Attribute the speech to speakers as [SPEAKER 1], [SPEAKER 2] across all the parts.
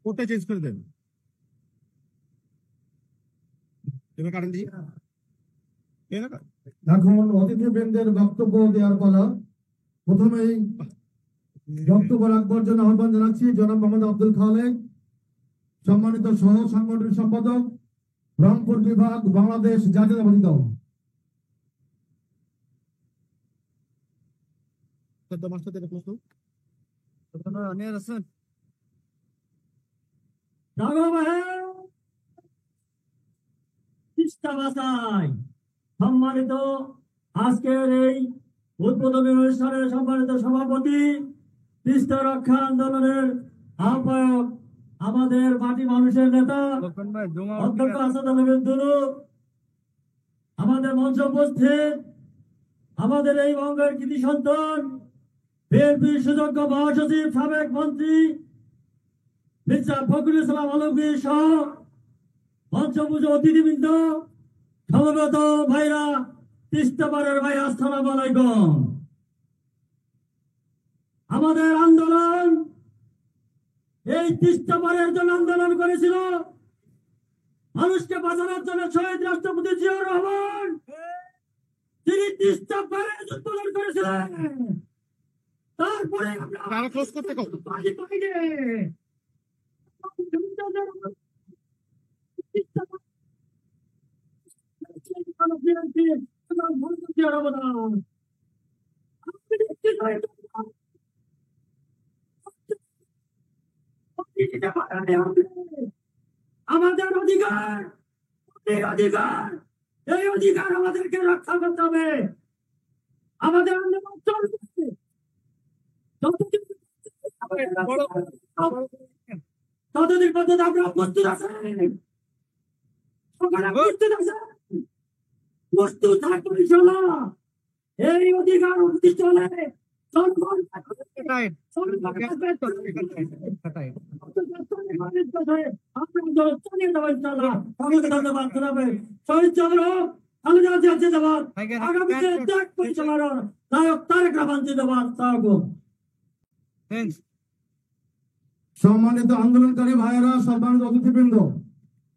[SPEAKER 1] কোডটা চেঞ্জ করে দেন। এবার কারেন্ট দিয়ে
[SPEAKER 2] এখন অতিথিবৃন্দের বক্তব্য দেওয়ার পালা। প্রথমেই বক্তব্য রাখবার জন্য আহ্বান জানাচ্ছি জনাব মোহাম্মদ আব্দুল খালেক, সম্মানিত সহ সাংগঠনিক সম্পাদক, রংপুর বিভাগ, বাংলাদেশ জাতীয়তাবাদী দল।
[SPEAKER 3] সম্মানিত আজকের এই উদ্বোধনী অনুষ্ঠানের সম্মানিত সভাপতি, তিস্তা রক্ষা আন্দোলনের আহ্বায়ক, আমাদের মাটি মানুষের নেতা অধ্যক্ষ আসাদ আলমের দুলু, আমাদের মঞ্চ উপস্থিত আমাদের এই বঙ্গের কৃতি সন্তান, বিএনপির সুযোগ্য মহাসচিব, সাবেক মন্ত্রী মির্জা ফখরুল ইসলাম আলমগীর সহ মঞ্চ পুজো অতিথিবৃন্দ, সমবেত ভাইরা, তিস্তা পারের ভাই, আসসালামু আলাইকুম। আমাদের আন্দোলন এই তিস্তা পারের জন্য আন্দোলন করেছিল, মানুষকে বাঁচানোর জন্য শহীদ রাষ্ট্রপতি জিয়াউর রহমান তিনি তিস্তা পারের উদ্বোধন করেছিলেন। তারপরে আমাদের অধিকার, এই অধিকার আমাদেরকে রক্ষা করতে হবে। আমাদের আন্দোলন চলবে ততদিন পর্যন্ত আমরা প্রস্তুত আছি, প্রস্তুত থাকবো ইনশাআল্লাহ। এই অধিকার উদ্দিষ্ট হলে
[SPEAKER 2] সম্মানিত আন্দোলনকারী ভাইয়েরা, সম্মানিত অতিথিবৃন্দ,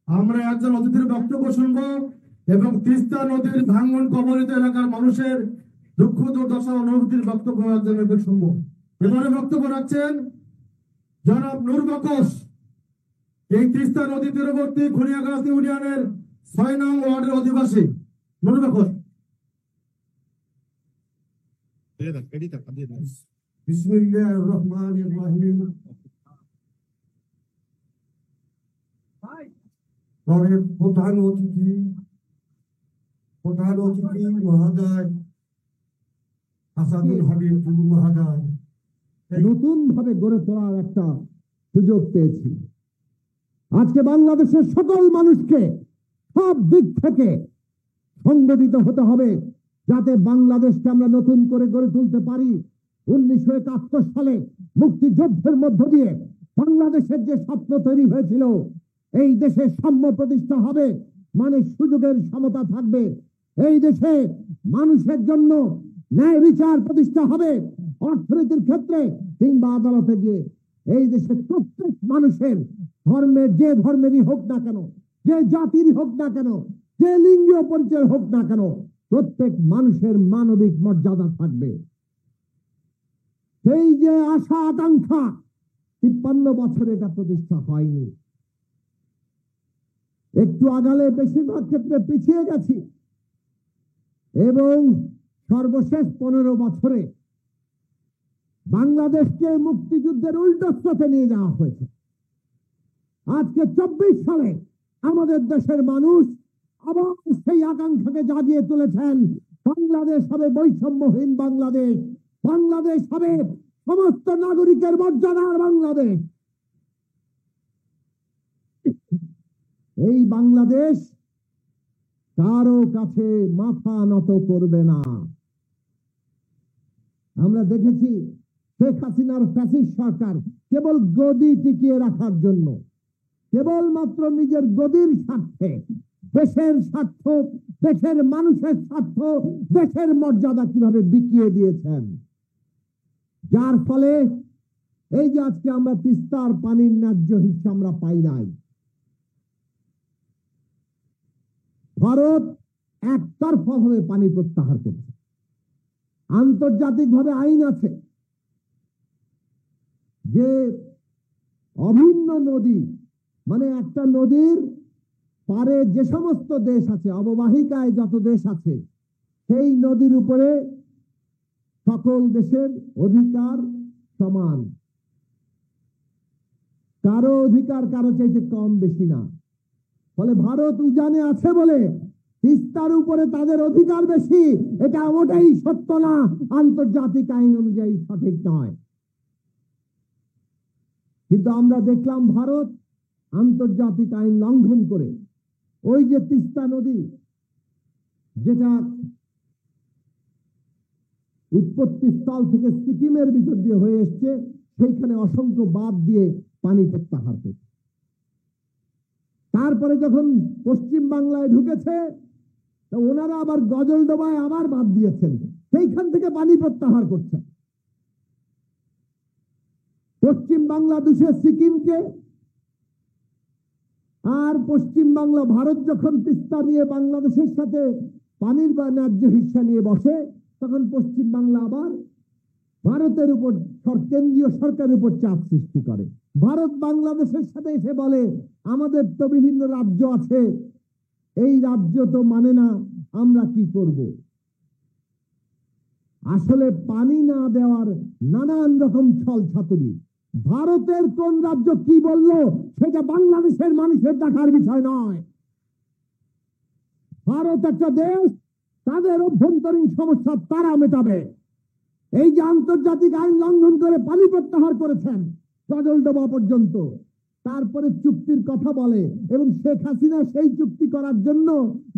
[SPEAKER 2] আমরা একজন অতিথির বক্তব্য শুনবো এবং তিস্তা নদীর ভাঙ্গন কবলিত এলাকার মানুষের দুঃখ দুর্দশা অনুভূতির বক্তব্য একজনের শুনবো। এবারে বক্তব্য রাখছেন জনাব নূর বকশ, এই তিস্তা নদী তীরবর্তী খুনিয়াগাছি ইউনিয়নের ৬ নং ওয়ার্ডের অধিবাসী। নূর বকশ। বিসমিল্লাহির রহমানির রহিম। প্রধান অতিথি মহোদয়, আসাদুল হাবিব মহোদয়, নতুন ভাবে গড়ে তোলার একটা সুযোগ পেয়েছি। আজকে বাংলাদেশের সকল মানুষকে সব দিক থেকে সংগঠিত হতে হবে, যাতে বাংলাদেশকে আমরা নতুন করে গড়ে তুলতে পারি। 1971 সালে মুক্তিযুদ্ধের মধ্য দিয়ে বাংলাদেশের যে স্বপ্ন তৈরি হয়েছিল, এই দেশে সাম্য প্রতিষ্ঠা হবে, মানে সুযোগের সমতা থাকবে, এই দেশে মানুষের জন্য ন্যায় বিচার প্রতিষ্ঠা হবে, অর্থনীতির ক্ষেত্রে কিংবা আদালতে গিয়ে এই দেশে প্রত্যেক মানুষের ধর্মের, যে ধর্মেরই হোক না কেন, যে জাতির হোক না কেন, যে লিঙ্গীয় পরিচয় হোক না কেন, প্রত্যেক মানুষের মানবিক মর্যাদা থাকবে। সেই যে আশা আকাঙ্ক্ষা 53 বছরে এটা প্রতিষ্ঠা হয়নি। একটু আগালে বেশিরভাগ ক্ষেত্রে পিছিয়ে গেছি এবং সর্বশেষ 15 বছরে বাংলাদেশকে মুক্তিযুদ্ধের উল্টো স্রোতে নিয়ে যাওয়া হয়েছে। আজকে 24 সালে আমাদের দেশের মানুষ আবার সেই আকাঙ্ক্ষাকে জাগিয়ে তুলেছেন। বাংলাদেশ হবে বৈষম্যহীন বাংলাদেশ, বাংলাদেশ হবে সমস্ত নাগরিকের মর্যাদার বাংলাদেশ। এই বাংলাদেশ কারো কাছে মাথা নত করবে না। আমরা দেখেছি শেখ হাসিনার ফ্যাসিস্ট সরকার কেবল গদি টিকিয়ে রাখার জন্য, কেবলমাত্র নিজের গদির স্বার্থে দেশের স্বার্থ, দেশের মানুষের স্বার্থ, দেশের মর্যাদা কিভাবে বিকিয়ে দিয়েছেন, যার ফলে এই যে আজকে আমরা তিস্তার পানির ন্যায্য হিস্সা আমরা পাই নাই। ভারত একতরফা ভাবে পানি প্রত্যাহার করছে। আন্তর্জাতিকভাবে আইন আছে যে অভিন্ন নদী, মানে একটা নদীর পারে যে সমস্ত দেশ আছে, অববাহিকায় যত দেশ আছে, সেই নদীর উপরে সকল দেশের অধিকার সমান, কারো অধিকার কারো চাইতে কম বেশি না। ফলে ভারত উজানে আছে বলে তিস্তার উপরে তাদের অধিকার বেশি, এটা ওটাই সত্য না, আন্তর্জাতিক আইন অনুযায়ী সঠিক নয়। কিন্তু আমরা দেখলাম ভারত আন্তর্জাতিক আইন লঙ্ঘন করে ওই যে তিস্তা নদী, যেটা উৎপত্তি স্থল থেকে সিকিমের ভিতর দিয়ে হয়ে এসছে, সেইখানে অসংখ্য বাঁধ দিয়ে পানি প্রত্যাহার করছে। তারপরে যখন পশ্চিম বাংলায় ঢুকেছে, তো ওনারা আবার গজলডোবায় আবার বাঁধ দিয়েছেন, সেইখান থেকে পানি প্রত্যাহার করছে। পশ্চিম বাংলা দুষে সিকিমকে, আর পশ্চিম বাংলা ভারত যখন তিস্তা নিয়ে বাংলাদেশের সাথে পানির বা ন্যায্য হিস্সা নিয়ে বসে, তখন পশ্চিম বাংলা আবার ভারতের উপর, কেন্দ্রীয় সরকারের উপর চাপ সৃষ্টি করে। ভারত বাংলাদেশের সাথে এসে বলে, আমাদের তো বিভিন্ন রাজ্য আছে, এই রাজ্য তো মানে না, আমরা কি করব? আসলে পানি না দেওয়ার নানান রকম ছল ছাতুরি। ভারতের কোন রাজ্য কি বললো সেটা বাংলাদেশের মানুষের দেখার বিষয় নয়। ভারত একটা দেশ, তাদের অভ্যন্তরীণ সমস্যা তারা মেটাবে। এই যে আন্তর্জাতিক আইন লঙ্ঘন করে পানি প্রত্যাহার করেছেন গজলডোবা পর্যন্ত, তারপরে চুক্তির কথা বলে, এবং শেখ হাসিনা সেই চুক্তি করার জন্য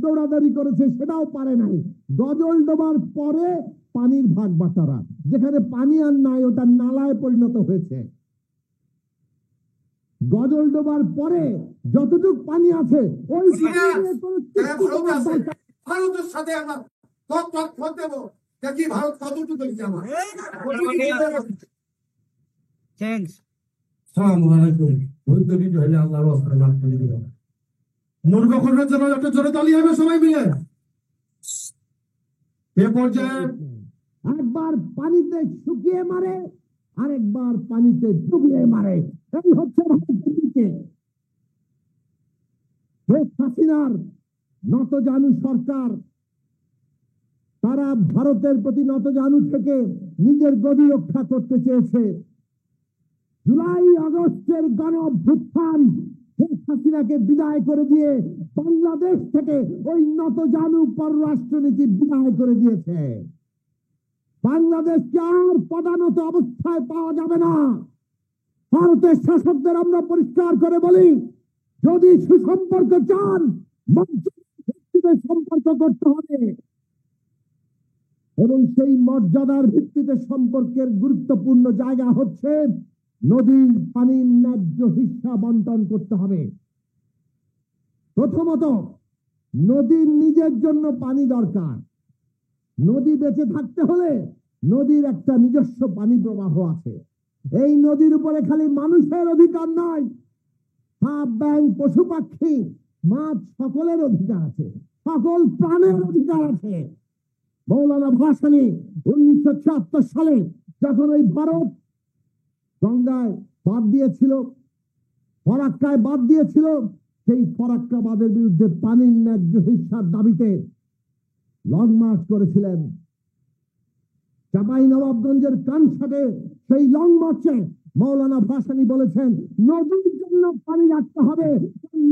[SPEAKER 2] দৌড়াদৌড়ি করেছে, সেটাও পারে নাই। গজলডোবার পরে পানির ভাগ বাটারা, যেখানে পানি আর নাই, ওটা নালায় পরিণত হয়েছে। গজলডোবার পরে যতটুকু পানি আছে, ওই
[SPEAKER 1] ভারতের সাথে আমরা দেবো, দেখি ভারত কতটুকু দিচ্ছে আমার। মুরগখণ্ডের জন্য একটা জোরে তালি হবে সবাই মিলে। এ পর্যায়ে
[SPEAKER 2] একবার পানিতে শুকিয়ে মারে, আরেকবার পানিতে ডুবিয়ে মারে। এই হচ্ছে ভারতের দিকে শেখ হাসিনার নতজানু সরকার। তারা ভারতের প্রতি নতজানু থেকে নিজের গদি রক্ষা করতে চেয়েছে। জুলাই আগস্টের গণ অভ্যুত্থান শেখ হাসিনাকে বিদায় করে দিয়ে বাংলাদেশ থেকে ওই নতজানু পররাষ্ট্রনীতি বিদায় করে দিয়েছে। বাংলাদেশকে আর পদানত অবস্থায় পাওয়া যাবে না। ভারতের শাসকদের আমরা পরিষ্কার করে বলি, যদি সুসম্পর্ক চান, সম্পর্ক করতে হবে, এবং সেই মর্যাদার ভিত্তিতে সম্পর্কের গুরুত্বপূর্ণ জায়গা হচ্ছে নদীর পানির ন্যায্য হিস্সা বন্টন করতে হবে। প্রথমত, নদীর নিজের জন্য পানি দরকার। নদী বেঁচে থাকতে হলে নদীর একটা নিজস্ব পানি প্রবাহ আছে। এই নদীর উপরে খালি মানুষের অধিকার নয়, সাপ, ব্যাঙ, পশু পাখি, মাছ, সকলের অধিকার আছে, সকল প্রাণের অধিকার আছে। মৌলানা ভাসানী 1976 সালে যখন ওই ভারত গঙ্গায় বাদ দিয়েছিল, ফরাক্কায় বাদ দিয়েছিল, সেই ফরাক্কা বাঁধের বিরুদ্ধে পানির ন্যায্য হিস্সার দাবিতে লং মার্চ করেছিলেন। চাঁপাইনবাবগঞ্জের কানসাটে সেই লং মার্চে মৌলানা ভাসানী বলেছেন, নদীর জন্য পানি রাখতে হবে,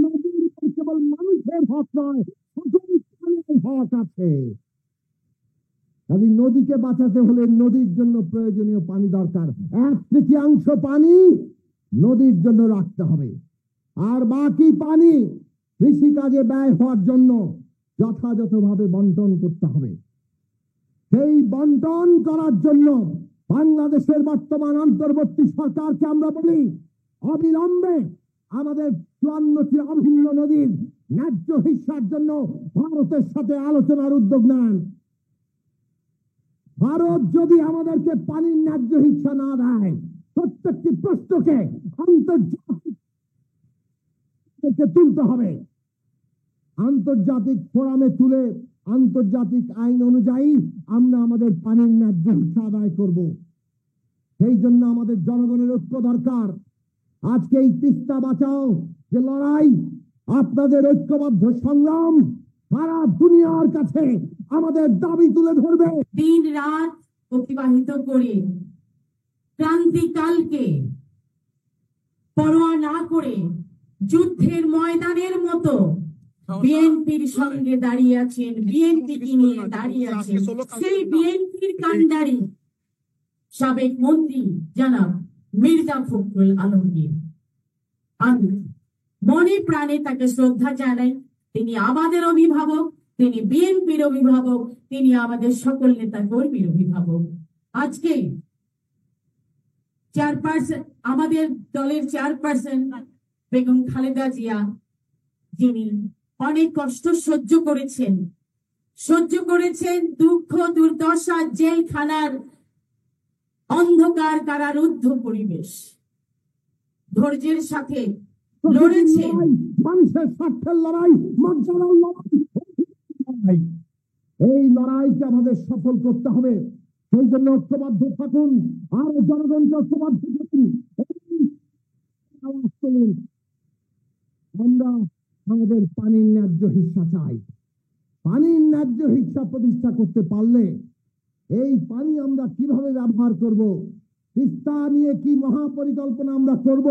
[SPEAKER 2] নদীর কেবল মানুষের হক নয়, সকল হক আছে। নদীকে বাঁচাতে হলে নদীর জন্য প্রয়োজনীয় পানি দরকার। 1/3 পানি নদীর জন্য রাখতে হবে, আর বাকি পানি কৃষিকাজে ব্যয় হওয়ার জন্য যথাযথভাবে বন্টন করতে হবে। সেই বন্টন করার জন্য বাংলাদেশের বর্তমান অন্তর্বর্তী সরকারকে আমরা বলি, অবিলম্বে আমাদের 54টি অভিন্ন নদীর ন্যায্য হিস্যার জন্য ভারতের সাথে আলোচনার উদ্যোগ নেন। ভারত যদি আমাদেরকে পানির ন্যায্য হিস্যা না দেয়, প্রত্যেকটি প্রশ্নকে আন্তর্জাতিক তুলতে হবে। আন্তর্জাতিক ফোরামে তুলে আন্তর্জাতিক আইন অনুযায়ী আমরা আমাদের পানির ন্যায্য হিস্যা আদায় করব। সেই জন্য আমাদের জনগণের ঐক্য দরকার। আজকে এই তিস্তা বাঁচাও যে লড়াই, আপনাদের ঐক্যবদ্ধ সংগ্রাম সারা দুনিয়ার কাছে আমাদের দাবি তুলে ধরবে।
[SPEAKER 4] দিন রাত অতিবাহিত করে ক্রান্তিকালকে পরোয়া না করে যুদ্ধের ময়দানের মতো বিএনপির সঙ্গে দাঁড়িয়ে আছেন, বিএনপিকে নিয়ে দাঁড়িয়ে আছেন। সেই বিএনপির কাণ্ডারি সাবেক মন্ত্রী জনাব মির্জা ফখরুল আলমগীর, আমি মনে প্রাণে তাকে শ্রদ্ধা জানাই। তিনি আমাদের অভিভাবক, তিনি বিএনপির অভিভাবক, তিনি আমাদের সকল নেতা কর্মীর অভিভাবক। আজকে চেয়ারপারসন, আমাদের দলের চেয়ারপারসন বেগম খালেদা জিয়া, যিনি অনেক কষ্ট সহ্য করেছেন দুঃখ দুর্দশা, জেলখানার অন্ধকার কারারুদ্ধ পরিবেশ, ধৈর্যের সাথে লড়েছেন।
[SPEAKER 2] মানুষের স্বার্থের লড়াই, মর্যাদার লড়াই, এই লড়াইকে আমাদের সফল করতে হবে। সেই জন্য ঐক্যবদ্ধ থাকুন, আর জনগণকে ঐক্যবদ্ধ থাকুন। আমরা আমাদের পানির ন্যায্য হিস্যা চাই। পানির ন্যায্য হিস্যা প্রতিষ্ঠা করতে পারলে এই পানি আমরা কিভাবে ব্যবহার করব, তিস্তা নিয়ে কি মহাপরিকল্পনা আমরা করব,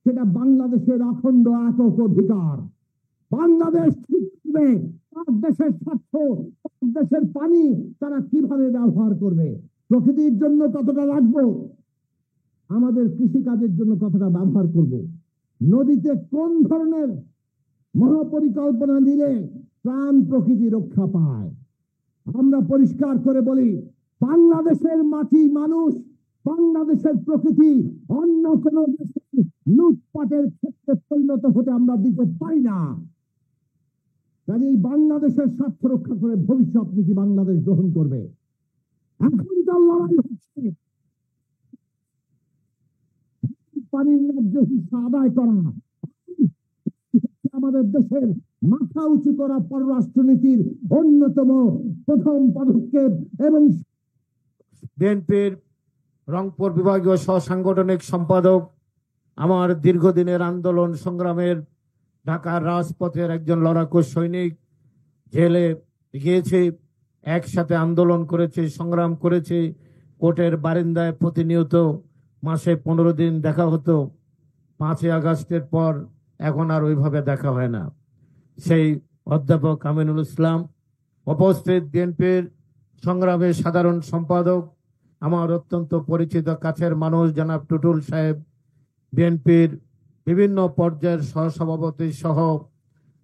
[SPEAKER 2] সেটা বাংলাদেশের অখণ্ড একক অধিকার। বাংলাদেশ ঠিক করবে তার দেশের স্বার্থ, তার দেশের পানি তারা কিভাবে ব্যবহার করবে, প্রকৃতির জন্য কতটা রাখবো, আমাদের কৃষিকাজের জন্য কতটা ব্যবহার করব, নদীতে কোন ধরনের মহাপরিকল্পনা দিলে প্রাণ প্রকৃতি রক্ষা পায়। আমরা পরিষ্কার করে বলি, বাংলাদেশের মাটি, মানুষ, বাংলাদেশের প্রকৃতি অন্য কোন দেশের লুটপাটের ক্ষেত্রে পরিণত হতে আমরা দিতে পারি না। কাজেই বাংলাদেশের স্বার্থ রক্ষা করে ভবিষ্যৎ নীতি বাংলাদেশ গ্রহণ করবে। এখন তার লড়াই হচ্ছে পানির ন্যায্য হিস্যা আদায় করা, আমাদের দেশের মাথা উঁচু করা পররাষ্ট্রনীতির অন্যতম প্রথম পদক্ষেপ। এবং
[SPEAKER 5] বিএনপির রংপুর বিভাগীয় সহসাংগঠনিক সম্পাদক, আমার দীর্ঘদিনের আন্দোলন সংগ্রামের ঢাকার রাজপথের একজন লড়াকু সৈনিক, জেলে গিয়েছে, একসাথে আন্দোলন করেছে, সংগ্রাম করেছে, কোর্টের বারিন্দায় প্রতিনিয়ত মাসে 15 দিন দেখা হতো। 5ই আগস্টের পর এখন আর ওইভাবে দেখা হয় না। সেই অধ্যাপক আমিনুল ইসলাম উপস্থিত, বিএনপির সংগ্রামের সাধারণ সম্পাদক, আমার অত্যন্ত পরিচিত কাছের মানুষ জনাব টুটুল সাহেব, বিএনপির বিভিন্ন পর্যায়ের সহসভাপতি সহ,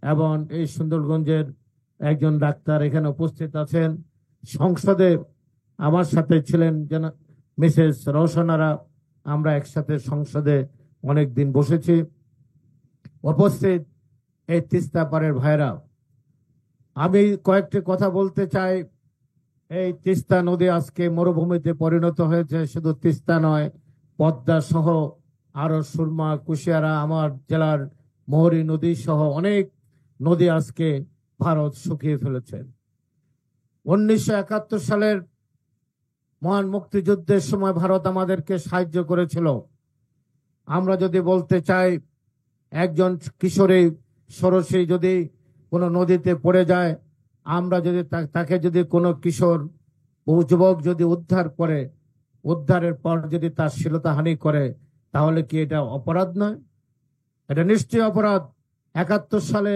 [SPEAKER 5] এবং এই সুন্দরগঞ্জের একজন ডাক্তার এখানে উপস্থিত আছেন। সংসদে আমার সাথে ছিলেন মিসেস রওশনারা, আমরা একসাথে সংসদে অনেক দিন বসেছি। উপস্থিত এই তিস্তা পারের ভাইরা, আমি কয়েকটি কথা বলতে চাই। এই তিস্তা নদী আজকে মরুভূমিতে পরিণত হয়েছে। শুধু তিস্তা নয়, পদ্মা সহ আরো সুরমা, কুশিয়ারা, আমার জেলার মোহরী নদী সহ অনেক নদী আজকে ভারত শুকিয়ে ফেলেছে। 1971 সালের মহান মুক্তিযুদ্ধের সময় ভারত আমাদেরকে সাহায্য করেছিল। আমরা যদি বলতে চাই, একজন কিশোরী ষোড়শী যদি কোনো নদীতে পড়ে যায়, আমরা যদি তাকে যদি কোনো কিশোর যুবক যদি উদ্ধার করে, উদ্ধারের পর যদি তার শ্লীলতাহানি করে, তাহলে কি এটা অপরাধ নয়? এটা নিশ্চয়ই অপরাধ। 71 সালে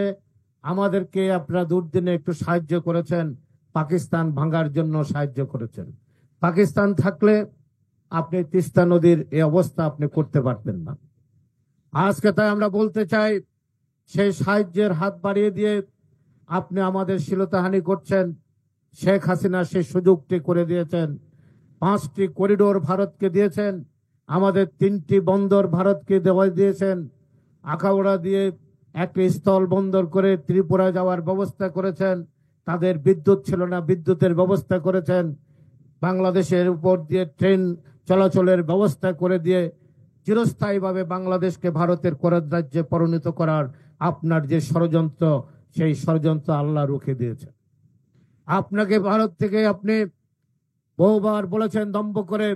[SPEAKER 5] আমাদেরকে আপনারা দুর্দিনে একটু সাহায্য করেছেন, পাকিস্তান ভাঙার জন্য সাহায্য করেছেন। পাকিস্তান থাকলে আপনি তিস্তা নদীর এই অবস্থা আপনি করতে পারতেন না। আজকে তাই আমরা বলতে চাই, সেই সাহায্যের হাত বাড়িয়ে দিয়ে আপনি আমাদের শ্লীলতাহানি করছেন। শেখ হাসিনা সেই সুযোগটি করে দিয়েছেন। 5টি করিডোর ভারতকে দিয়েছেন, আমাদের 3টি বন্দর ভারতকে দেওয়া দিয়েছেন। আখাউড়া দিয়ে একটি স্থল বন্দর করে ত্রিপুরা যাওয়ার ব্যবস্থা করেছেন। তাদের বিদ্যুৎ ছিল না, বিদ্যুতের ব্যবস্থা করেছেন। বাংলাদেশের উপর দিয়ে ট্রেন চলাচলের ব্যবস্থা করে দিয়ে চিরস্থায়ীভাবে বাংলাদেশকে ভারতের করার রাজ্যে পরিণত করার আপনার যে ষড়যন্ত্র, সেই ষড়যন্ত্র আল্লাহ রুখে দিয়েছে। আপনাকে ভারত থেকে আপনি বহুবার বলেছেন দম্ভ করে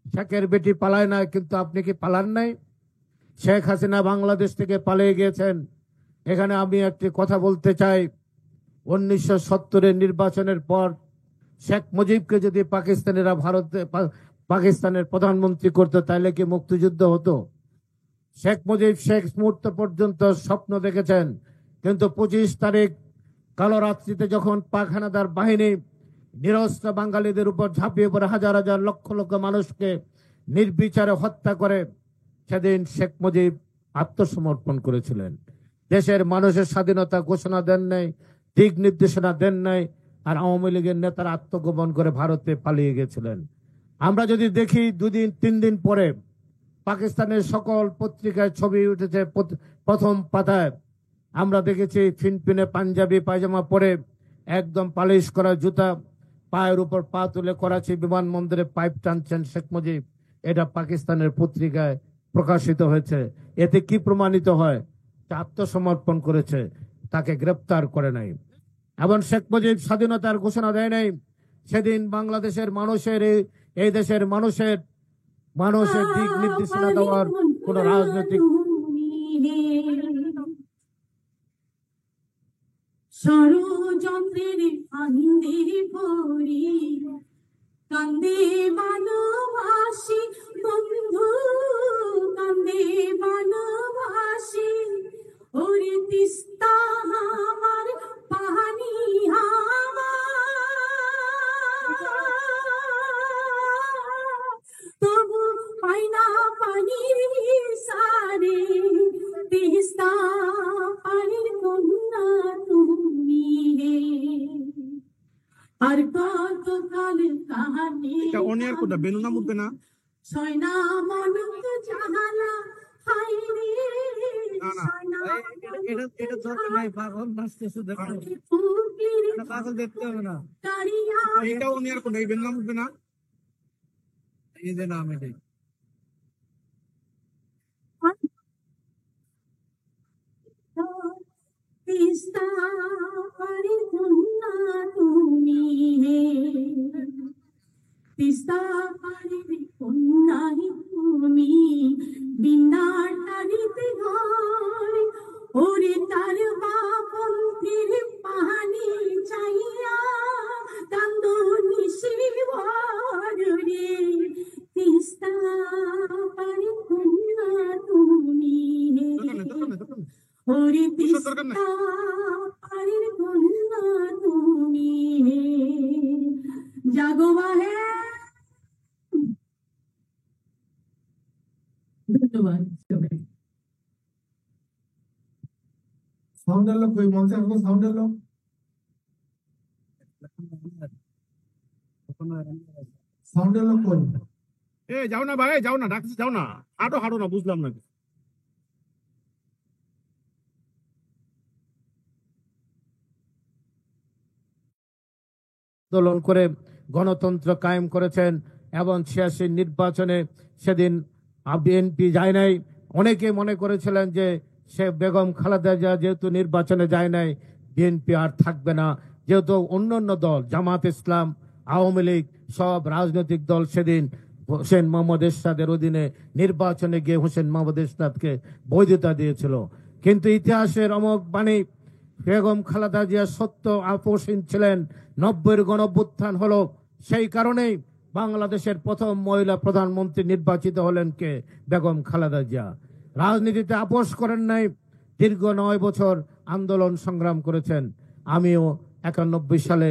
[SPEAKER 5] শেখের বেটি পালায় না, কিন্তু আপনি কি পালান নাই? শেখ হাসিনা বাংলাদেশ থেকে পালিয়ে গিয়েছেন। এখানে আমি একটি কথা বলতে চাই, 1970-এর নির্বাচনের পর শেখ মুজিবকে যদি পাকিস্তানিরা পাকিস্তানের প্রধানমন্ত্রী করতো, তাহলে কি মুক্তিযুদ্ধ হতো? শেখ মুজিব শেষ মুহূর্ত পর্যন্ত স্বপ্ন দেখেছেন, কিন্তু 25 তারিখ কালো রাত্রিতে যখন পাক হানাদার বাহিনী নিরস্ত্র বাঙালিদের উপর ঝাঁপিয়ে পড়ে হাজার হাজার লক্ষ লক্ষ মানুষকে নির্বিচারে হত্যা করে, সেদিন শেখ মুজিব আত্মসমর্পণ করেছিলেন। দেশের মানুষের স্বাধীনতা ঘোষণা দেন নাই, দিক নির্দেশনা দেন নাই, আর আওয়ামী লীগের নেতারা আত্মগোপন করে ভারতে পালিয়ে গেছিলেন। আমরা যদি দেখি 2-3 দিন পরে পাকিস্তানের সকল পত্রিকায় ছবি উঠেছে, প্রথম পাতায় আমরা দেখেছি ফিনফিনে পাঞ্জাবি পায়জামা পরে, একদম পালিশ করা জুতা, পায়ের উপর পা তুলে করাচি বিমানবন্দরে পাইপ টানছেন শেখ মুজিব। এটা পাকিস্তানের পত্রিকায় প্রকাশিত হয়েছে। এতে কি প্রমাণিত হয়? আত্মসমর্পণ করেছে, তাকে গ্রেপ্তার করে নাই। এবং শেখ মুজিব স্বাধীনতার ঘোষণা দেয় নাই। সেদিন বাংলাদেশের মানুষের, এই দেশের মানুষের দিক নির্দেশনা দেওয়ার কোন রাজনৈতিক
[SPEAKER 4] ষড়যন্ত্রের ফান্দে পড়ি কান্দে ভালোবাসি বন্ধু, কান্দে ভালোবাসি। ওরে তিস্তা আমার পানি তবু পাই না পানির সারে, তিস্তা পানির কন্যা তুমি হে। আর কত কাল কাহানি
[SPEAKER 6] অনিয়ার কোটা বেলুনা মুখবে না
[SPEAKER 4] ছয়না মনত জাহালা হাই রে,
[SPEAKER 6] এটা দরকার নাই। পাগল নাচতেছে দেখো, পাগল দেখতে হবে না। এটা অনিয়ার কোটা, এই বেলুনা মুখবে না, এই যে নাম এটাই।
[SPEAKER 4] তিস্তা পানির কন্যা তুমি হে, তিস্তা পানির কন্যা তুমি। বিনার টানিতে ঘর ওরে তার বাপন্থীর পানি চাইয়া কান্দ নিশিবর রে, তিস্তা পানির কন্যা তুমি হে। ওরে তিস্তা পানির কন্যা তুমি হে। জাগো বাহে। ধন্যবাদ।
[SPEAKER 1] সাউন্ডের লোক কই? মঞ্চের কোনো সাউন্ডের লোক? সাউন্ডের লোক কই?
[SPEAKER 6] এ যাও না ভাই, যাও না, ডাকছি যাও না, হাঁটো হাঁটো না, বুঝলাম না।
[SPEAKER 5] আন্দোলন করে গণতন্ত্র কায়েম করেছেন এবং 86 নির্বাচনে সেদিন বিএনপি যায় নাই। অনেকে মনে করেছিলেন যে সে বেগম খালেদা জিয়া যেহেতু নির্বাচনে যায় নাই, বিএনপি আর থাকবে না, যেহেতু অন্যান্য দল জামাত ইসলাম, আওয়ামী লীগ, সব রাজনৈতিক দল সেদিন হোসেন মোহাম্মদ এরশাদের অধীনে নির্বাচনে গিয়ে হোসেন মোহাম্মদ এরশাদকে বৈধতা দিয়েছিল। কিন্তু ইতিহাসের অমোঘ বাণী, বেগম খালেদা জিয়া সত্য আপোষহীন ছিলেন। 90-এর গণঅভ্যুত্থান হলো, সেই কারণেই বাংলাদেশের প্রথম মহিলা প্রধানমন্ত্রী নির্বাচিত হলেন কে? বেগম খালেদা জিয়া। রাজনীতিতে আপোষ করেন নাই, দীর্ঘ 9 বছর আন্দোলন সংগ্রাম করেছেন। আমিও 91 সালে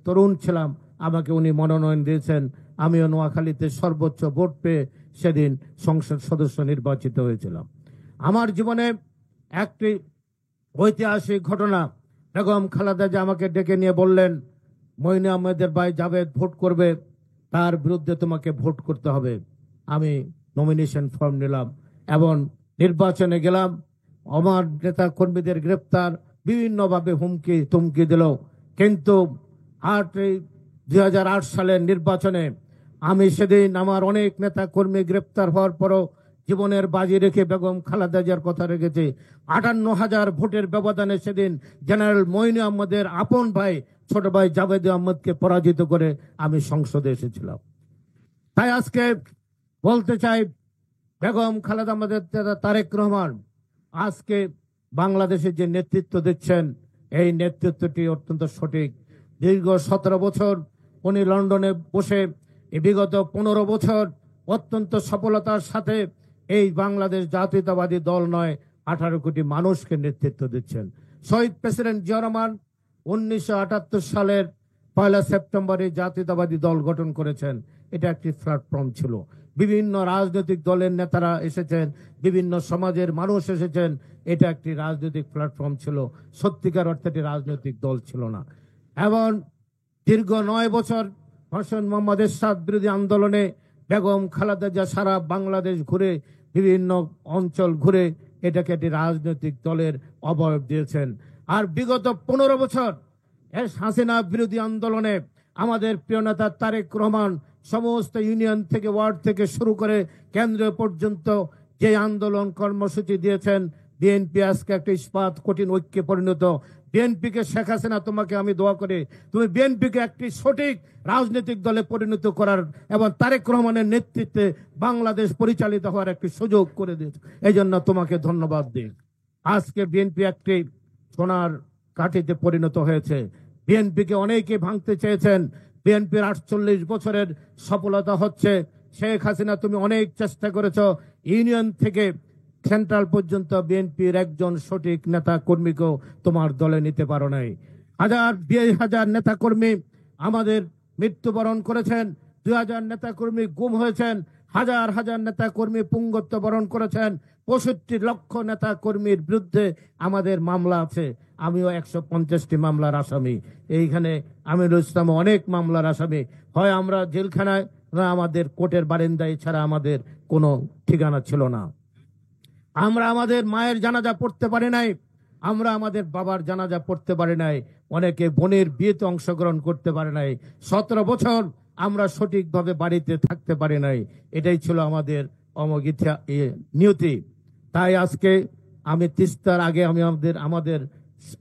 [SPEAKER 5] তরুণ ছিলাম, আমাকে উনি মনোনয়ন দিয়েছেন। আমিও নোয়াখালীতে সর্বোচ্চ ভোট পেয়ে সেদিন সংসদ সদস্য নির্বাচিত হয়েছিলাম। আমার জীবনে একটি ঐতিহাসিক ঘটনা, বেগম খালেদা জিয়া আমাকে ডেকে নিয়ে বললেন, মঈন আহমেদের ভাই জাভেদ ভোট করবে, তার বিরুদ্ধে তোমাকে ভোট করতে হবে। আমি নমিনেশন ফর্ম নিলাম এবং নির্বাচনে গেলাম। আমার নেতা কর্মীদের গ্রেপ্তার, বিভিন্নভাবে হুমকি তুমকি দিল। কিন্তু 2008 সালের নির্বাচনে আমি সেদিন আমার অনেক নেতা কর্মী গ্রেপ্তার হওয়ার পরও জীবনের বাজি রেখে বেগম খালেদা জিয়ার কথা রেখেছি। 58,000 ভোটের ব্যবধানে সেদিন জেনারেল মঈন আহমদের আপন ভাই ছোট ভাই জাভেদ আহমদকে পরাজিত করে আমি সংসদে এসেছিলাম। তাই আজকে বলতে চাই, বেগম খালেদা আমাদের তারেক রহমান আজকে বাংলাদেশে যে নেতৃত্ব দিচ্ছেন, এই নেতৃত্বটি অত্যন্ত সঠিক। দীর্ঘ 17 বছর উনি লন্ডনে বসে বিগত 15 বছর অত্যন্ত সফলতার সাথে এই বাংলাদেশ জাতীয়তাবাদী দল নয় 18 কোটি মানুষকে নেতৃত্ব দিচ্ছেন। শহীদ প্রেসিডেন্ট জিয়া রহমান 1978 সালের 1 সেপ্টেম্বরে জাতীয়তাবাদী দল গঠন করেছেন। এটা একটি প্ল্যাটফর্ম ছিল, বিভিন্ন রাজনৈতিক দলের নেতারা এসেছেন, বিভিন্ন সমাজের মানুষ এসেছেন। এটা একটি রাজনৈতিক প্ল্যাটফর্ম ছিল, সত্যিকার অর্থে একটি রাজনৈতিক দল ছিল না। এবং দীর্ঘ 9 বছর হোসেন মোহাম্মদ এরশাদ বিরোধী আন্দোলনে বেগম খালেদা জিয়া সারা বাংলাদেশ ঘুরে, বিভিন্ন অঞ্চল ঘুরে এটাকে একটি রাজনৈতিক দলের অবয়ব দিয়েছেন। আর বিগত 15 বছর হাসিনা বিরোধী আন্দোলনে আমাদের প্রিয় নেতা তারেক রহমান সমস্ত ইউনিয়ন থেকে, ওয়ার্ড থেকে শুরু করে কেন্দ্র পর্যন্ত যে আন্দোলন কর্মসূচি দিয়েছেন, বিএনপি আজকে একটা ইস্পাত কঠিন ঐক্যে পরিণত। বিএনপিকে শেখ হাসিনা, তোমাকে আমি দোয়া করি, তুমি বিএনপিকে একটি সঠিক রাজনৈতিক দলে পরিণত করার এবং তারেক রহমানের নেতৃত্বে বাংলাদেশ পরিচালিত হওয়ার একটি সুযোগ করে দিয়েছে। এই জন্য তোমাকে ধন্যবাদ দিই। আজকে বিএনপি একটি সোনার কাঠিতে পরিণত হয়েছে। বিএনপিকে অনেকে ভাঙতে চেয়েছেন। বিএনপির 48 বছরের সফলতা হচ্ছে, শেখ হাসিনা তুমি অনেক চেষ্টা করেছো, ইউনিয়ন থেকে সেন্ট্রাল পর্যন্ত বিএনপির একজন সঠিক নেতা কর্মীকেও তোমার দলে নিতে পারো নাই। 2000 নেতা কর্মী আমাদের মৃত্যুবরণ করেছেন, 2000 নেতা কর্মী গুম হয়েছেন, হাজার হাজার নেতা কর্মী পুঙ্গত্ব বরণ করেছেন। 65 লক্ষ নেতা কর্মীর বিরুদ্ধে আমাদের মামলা আছে। আমিও 150টি মামলার আসামি। এইখানে আমিরুল ইসলাম অনেক মামলার আসামি। হয় আমরা জেলখানায়, না আমাদের কোর্টের বারিন্দায় ছাড়া আমাদের কোনো ঠিকানা ছিল না। আমরা আমাদের মায়ের জানাজা পড়তে পারি নাই, আমরা আমাদের বাবার জানাজা পড়তে পারি নাই, অনেকে বোনের বিয়েতে অংশগ্রহণ করতে পারে নাই। 17 বছর আমরা সঠিকভাবে বাড়িতে থাকতে পারি নাই। এটাই ছিল আমাদের অমোঘ নিয়তি। তাই আজকে আমি তিস্তার আগে আমি আমাদের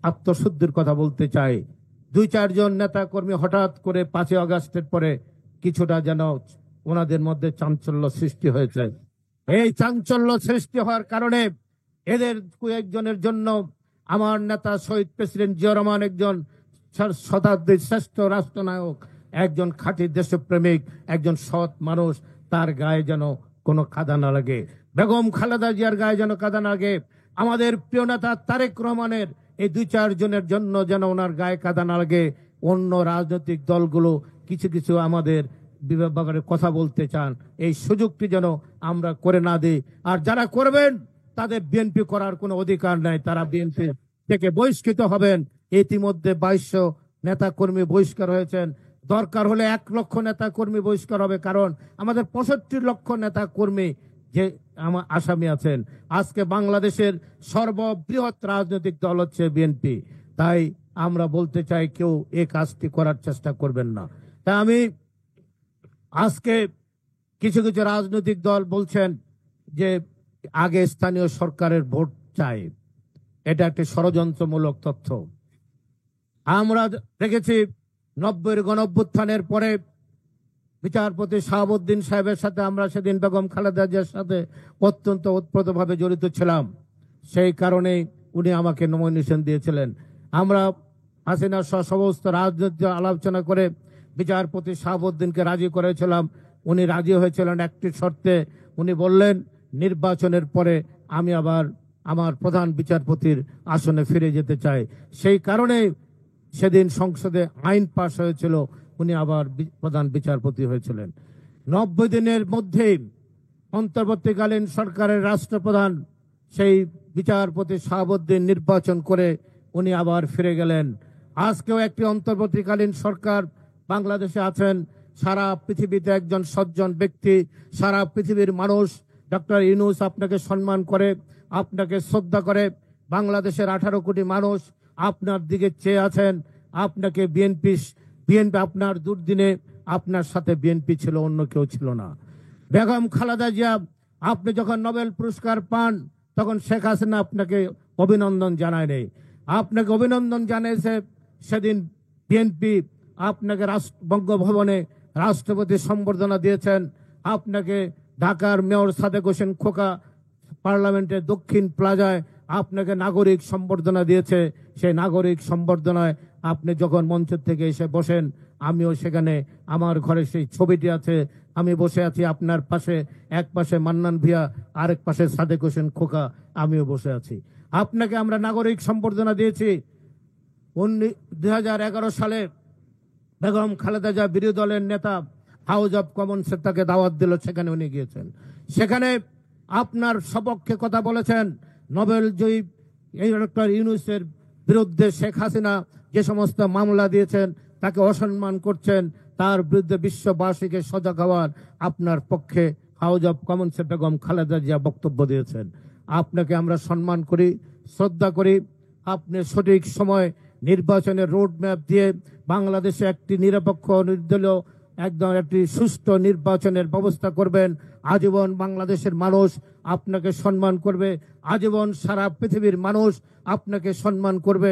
[SPEAKER 5] আত্মশুদ্ধির কথা বলতে চাই। 2-4 জন নেতা কর্মী হঠাৎ করে 5 আগস্টের পরে কিছুটা যেন ওনাদের মধ্যে চাঞ্চল্য সৃষ্টি হয়েছে। এই চাঞ্চল্য সৃষ্টি হওয়ার কারণে এদের কয়েকজনের জন্য আমার নেতা শহীদ প্রেসিডেন্ট জিয়া রহমান একজন শতাব্দীর শ্রেষ্ঠ রাষ্ট্রনায়ক, একজন খাঁটি দেশপ্রেমিক, একজন সৎ মানুষ, তার গায়ে যেন কোনো কাদা না লাগে। বেগম খালেদা জিয়ার গায়ে যেন কাদা না লাগে। আমাদের প্রিয় নেতা তারেক রহমানের এই 2-4 জনের জন্য যেন ওনার গায়ে কাদা না লাগে। অন্য রাজনৈতিক দলগুলো কিছু কিছু আমাদের ব্যাপারে কথা বলতে চান, এই সুযোগটি যেন আমরা করে না দিই। আর যারা করবেন তাদের বিএনপি করার কোনো অধিকার নাই, তারা বিএনপি থেকে বহিষ্কৃত হবেন। ইতিমধ্যে 2200 নেতা কর্মী বহিষ্কার হয়েছেন। দরকার হলে 1 লক্ষ নেতা কর্মী বহিষ্কার হবে, কারণ আমাদের 65 লক্ষ নেতা কর্মী যে আমার আসামি আছেন। আজকে বাংলাদেশের সর্ববৃহৎ রাজনৈতিক দল হচ্ছে বিএনপি। তাই আমরা বলতে চাই, কেউ এই কাজটি করার চেষ্টা করবেন না। তাই আমি আজকে কিছু কিছু রাজনৈতিক দল বলছেন যে আগে স্থানীয় সরকারের ভোট চাই, এটা একটি ষড়যন্ত্রমূলক তথ্য। আমরা দেখেছি 90-এর গণঅভ্যুত্থানের পরে বিচারপতি শাহাবুদ্দিন সাহেবের সাথে আমরা সেদিন বেগম খালেদা জিয়ার সাথে অত্যন্ত ওতপ্রোতভাবে জড়িত ছিলাম। সেই কারণে উনি আমাকে নমিনেশন দিয়েছিলেন। আমরা হাসিনা সহ সমস্ত রাজনৈতিক আলোচনা করে বিচারপতি শাহাবুদ্দিনকে রাজি করেছিলাম। উনি রাজি হয়েছিলেন একটি শর্তে, উনি বললেন নির্বাচনের পরে আমি আবার আমার প্রধান বিচারপতির আসনে ফিরে যেতে চাই। সেই কারণে সেদিন সংসদে আইন পাশ হয়েছিল, উনি আবার প্রধান বিচারপতি হয়েছিলেন। 90 দিনের মধ্যেই অন্তর্বর্তীকালীন সরকারের রাষ্ট্রপ্রধান সেই বিচারপতি শাহাবুদ্দিন নির্বাচন করে উনি আবার ফিরে গেলেন। আজকেও একটি অন্তর্বর্তীকালীন সরকার বাংলাদেশে আছেন। সারা পৃথিবীতে একজন সজ্জন ব্যক্তি, সারা পৃথিবীর মানুষ ডক্টর ইউনূস আপনাকে সম্মান করে, আপনাকে শ্রদ্ধা করে। বাংলাদেশের 18 কোটি মানুষ আপনার দিকে চেয়ে আছেন। আপনাকে বিএনপি আপনার দুর্দিনে আপনার সাথে বিএনপি ছিল, অন্য কেউ ছিল না। বেগম খালেদা জিয়া, আপনি যখন নোবেল পুরস্কার পান তখন শেখ হাসিনা আপনাকে অভিনন্দন জানায় নেই। আপনাকে অভিনন্দন জানিয়েছে সেদিন বিএনপি। আপনাকে বঙ্গভবনে রাষ্ট্রপতি সম্বর্ধনা দিয়েছেন। আপনাকে ঢাকার মেয়র সাদেক হোসেন খোকা পার্লামেন্টের দক্ষিণ প্লাজায় আপনাকে নাগরিক সম্বর্ধনা দিয়েছে। সেই নাগরিক সম্বর্ধনায় আপনি যখন মঞ্চের থেকে এসে বসেন, আমিও সেখানে, আমার ঘরে সেই ছবিটি আছে। আমি বসে আছি আপনার পাশে, এক পাশে মান্নান ভিয়া, আরেক পাশে সাদেক হোসেন খোকা, আমিও বসে আছি। আপনাকে আমরা নাগরিক সম্বর্ধনা দিয়েছি। 2011 সালে বেগম খালেদা জিয়া বিরোধী দলের নেতা হাউস অব কমন্সে তাকে দাওয়াত দিল, সেখানে উনি গিয়েছেন। সেখানে আপনার সপক্ষে কথা বলেছেন। নোবেল জয়ী ডক্টর ইউনূসের বিরুদ্ধে শেখ হাসিনা যে সমস্ত মামলা দিয়েছেন তাকে অসম্মান করছেন, তার বিরুদ্ধে বিশ্ববাসীকে সজাগ হওয়ার আপনার পক্ষে হাউস অব কমন্সে বেগম খালেদা জিয়া বক্তব্য দিয়েছেন। আপনাকে আমরা সম্মান করি, শ্রদ্ধা করি। আপনি সঠিক সময় নির্বাচনের রোড ম্যাপ দিয়ে বাংলাদেশে একটি নিরপেক্ষ নির্দলীয় একটি সুষ্ঠু নির্বাচনের ব্যবস্থা করবেন। আজীবন বাংলাদেশের মানুষ আপনাকে সম্মান করবে, আজীবন সারা পৃথিবীর মানুষ আপনাকে সম্মান করবে।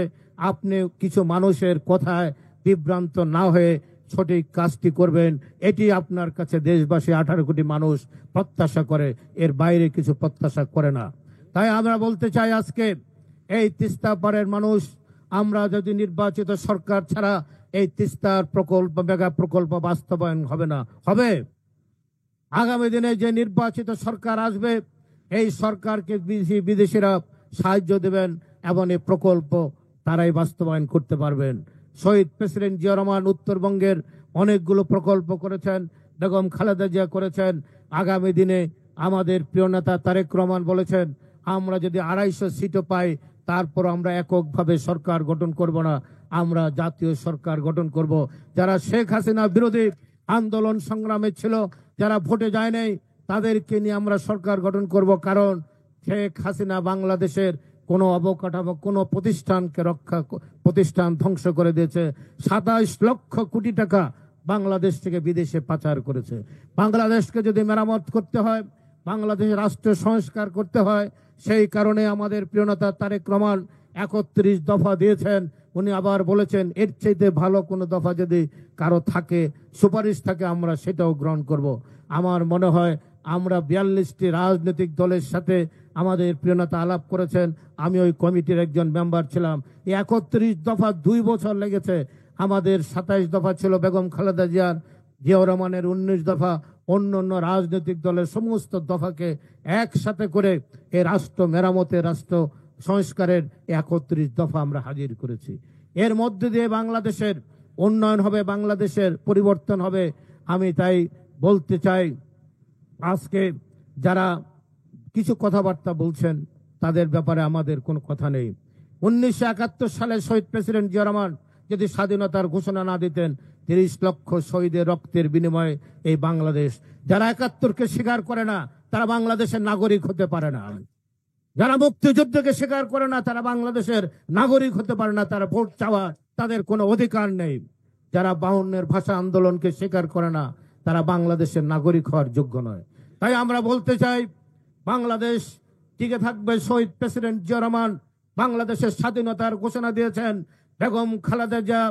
[SPEAKER 5] আপনি কিছু মানুষের কথায় বিভ্রান্ত না হয়ে সঠিক কাজটি করবেন, এটি আপনার কাছে দেশবাসী 18 কোটি মানুষ প্রত্যাশা করে, এর বাইরে কিছু প্রত্যাশা করে না। তাই আমরা বলতে চাই, আজকে এই তিস্তা পারের মানুষ, আমরা যদি নির্বাচিত সরকার ছাড়া এই তিস্তার প্রকল্প, মেগা প্রকল্প বাস্তবায়ন হবে না। হবে আগামী দিনে যে নির্বাচিত সরকার আসবে, এই সরকারকে বিদেশিরা সাহায্য দেবেন এবং এই প্রকল্প তারাই বাস্তবায়ন করতে পারবেন। শহীদ প্রেসিডেন্ট জিয়া রহমান উত্তরবঙ্গের অনেকগুলো প্রকল্প করেছেন, বেগম খালেদা জিয়া করেছেন। আগামী দিনে আমাদের প্রিয় নেতা তারেক রহমান বলেছেন, আমরা যদি 250 সিটও পাই তারপর আমরা এককভাবে সরকার গঠন করব না, আমরা জাতীয় সরকার গঠন করব। যারা শেখ হাসিনা বিরোধী আন্দোলন সংগ্রামে ছিল, যারা ভোটে যায় নাই, তাদেরকে নিয়ে আমরা সরকার গঠন করব। কারণ শেখ হাসিনা বাংলাদেশের কোনো অবকাঠামো, কোনো প্রতিষ্ঠান ধ্বংস করে দিয়েছে। 27 লক্ষ কোটি টাকা বাংলাদেশ থেকে বিদেশে পাচার করেছে। বাংলাদেশকে যদি মেরামত করতে হয়, বাংলাদেশের রাষ্ট্র সংস্কার করতে হয়, সেই কারণে আমাদের প্রিয় নেতা তারেক রহমান 31 দফা দিয়েছেন। উনি আবার বলেছেন, এর চাইতে ভালো কোনো দফা যদি কারো থাকে, সুপারিশ থাকে, আমরা সেটাও গ্রহণ করব। আমার মনে হয় আমরা 42টি রাজনৈতিক দলের সাথে আমাদের প্রিয় নেতা আলাপ করেছেন। আমি ওই কমিটির একজন মেম্বার ছিলাম। 31 দফা 2 বছর লেগেছে। আমাদের 27 দফা ছিল বেগম খালেদা জিয়া রহমানের 19 দফা, অন্য রাজনৈতিক দলের সমস্ত দফাকে একসাথে করে এই রাষ্ট্র মেরামতের, রাষ্ট্র সংস্কারের 31 দফা আমরা হাজির করেছি। এর মধ্যে দিয়ে বাংলাদেশের উন্নয়ন হবে, বাংলাদেশের পরিবর্তন হবে। আমি তাই বলতে চাই, আজকে যারা কিছু কথাবার্তা বলছেন তাদের ব্যাপারে আমাদের কোনো কথা নেই। 1971 সালে শহীদ প্রেসিডেন্ট জিয়া রহমান যদি স্বাধীনতার ঘোষণা না দিতেন, 30 লক্ষ শহীদের রক্তের বিনিময়ে এই বাংলাদেশ, যারা 71কে স্বীকার করে না তারা বাংলাদেশের নাগরিক হতে পারে না। যারা মুক্তিযুদ্ধকে স্বীকার করে না তারা বাংলাদেশের নাগরিক হতে পারে না, তারা ভোট চাওয়া তাদের কোনো অধিকার নেই। যারা 52-এর ভাষা আন্দোলনকে স্বীকার করে না তারা বাংলাদেশের নাগরিক হওয়ার যোগ্য নয়। তাই আমরা বলতে চাই, বাংলাদেশ টিকে থাকবে। শহীদ প্রেসিডেন্ট জিয়া রহমান বাংলাদেশের স্বাধীনতার ঘোষণা দিয়েছেন। বেগম খালেদা জিয়া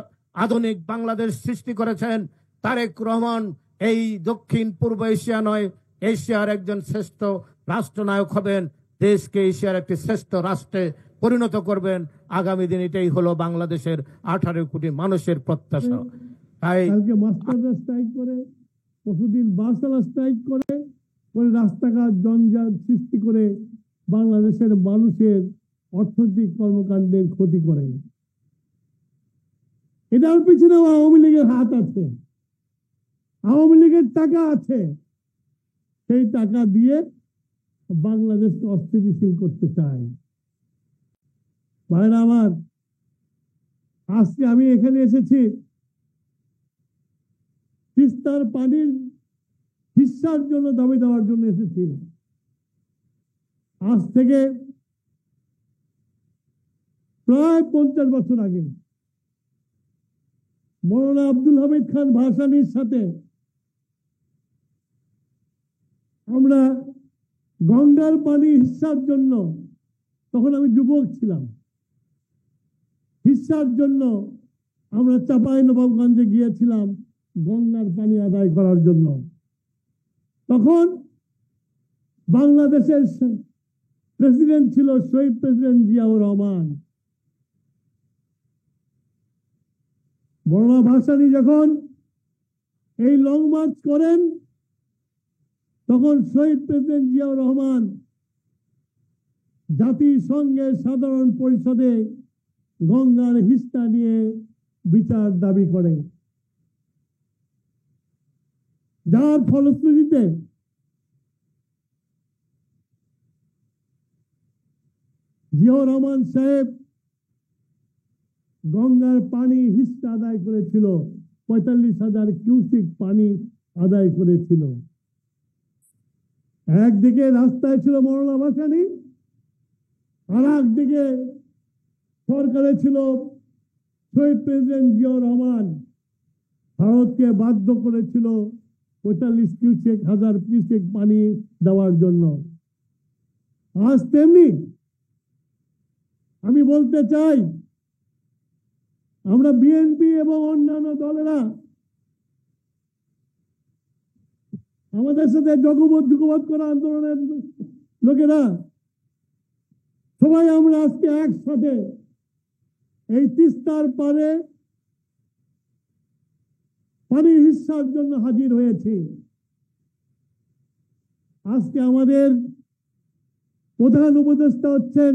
[SPEAKER 5] আধুনিক বাংলাদেশ সৃষ্টি করেছেন। তারেক রহমান এই দক্ষিণ পূর্ব এশিয়া নয়, এশিয়ার একজন শ্রেষ্ঠ রাষ্ট্রনায়ক হবেন, দেশকে এশিয়ার একটি শ্রেষ্ঠ রাষ্ট্রে পরিণত করবেন। আগামী দিন এটাই হলো বাংলাদেশের 18 কোটি মানুষের প্রত্যাশা। তাই
[SPEAKER 2] কালকে মাস্টাররা স্ট্রাইক করে, পরশুদিন বাসওয়ালা স্ট্রাইক করে, রাস্তাঘাট জঞ্জাট সৃষ্টি করে বাংলাদেশের মানুষের অর্থনৈতিক কর্মকাণ্ডের ক্ষতি করে। এটার পিছনে আওয়ামী লীগের হাত আছে, আওয়ামী লীগের টাকা আছে। সেই টাকা দিয়ে বাংলাদেশকে অস্থিতিশীল করতে চায়। ভাইরা আমার, আজকে আমি এখানে এসেছি তিস্তার পানির হিস্সার জন্য দাবি দেওয়ার জন্য এসেছি। আজ থেকে প্রায় 50 বছর আগে মৌলানা আব্দুল হামিদ খান ভাসানীর সাথে আমরা গঙ্গার পানি হিস্সার জন্য, তখন আমি যুবক ছিলাম, হিস্সার জন্য আমরা চাঁপাইনবাবগঞ্জে গিয়েছিলাম গঙ্গার পানি আদায় করার জন্য। তখন বাংলাদেশের প্রেসিডেন্ট ছিল শহীদ প্রেসিডেন্ট জিয়াউর রহমান। মৌলানা ভাসানী যখন এই লং মার্চ করেন, তখন শহীদ প্রেসিডেন্ট জিয়াউর রহমান জাতিসংঘের সাধারণ পরিষদে গঙ্গার হিস্সা নিয়ে বিচার দাবি করে, যার ফলশ্রুতিতে জিয়াউর রহমান সাহেব গঙ্গার পানি হিস্সা আদায় করেছিল, 45,000 কিউসেক পানি আদায় করেছিল। একদিকে রাস্তায় ছিল মৌলানা ভাসানী, আর একদিকে সরকারে ছিল শহীদ প্রেসিডেন্ট জিয়াউর রহমান। ভারতকে বাধ্য করেছিল 45,000 কিউসেক পানি দেওয়ার জন্য। আজ তেমনি আমি বলতে চাই, আমরা বিএনপি এবং অন্যান্য দলেরা আমাদের সাথে যুগপৎ করা আন্দোলনের লোকেরা সবাই আমরা আজকে একসাথে এই তিস্তার পারে পানি হিস্সার জন্য হাজির হয়েছি। আজকে আমাদের প্রধান উপদেষ্টা হচ্ছেন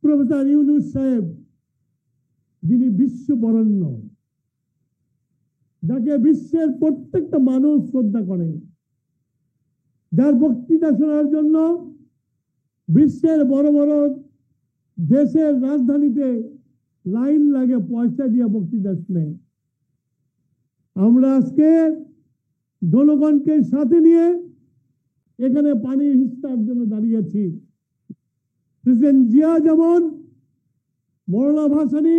[SPEAKER 2] প্রফেসর ইউনূস সাহেব, যিনি বিশ্ববরেণ্য, যাকে বিশ্বের প্রত্যেকটা মানুষ শ্রদ্ধা করে, যার বক্তৃতা শোনার জন্য বিশ্বের বড় বড় দেশের রাজধানীতে লাইন লাগে পয়সা দিয়ে বক্তৃতা শুনে। আমরা আজকে জনগণকে সাথে নিয়ে এখানে পানির হিস্সার জন্য দাঁড়িয়েছি। প্রেসিডেন্ট জিয়া যেমন, মৌলানা ভাসানী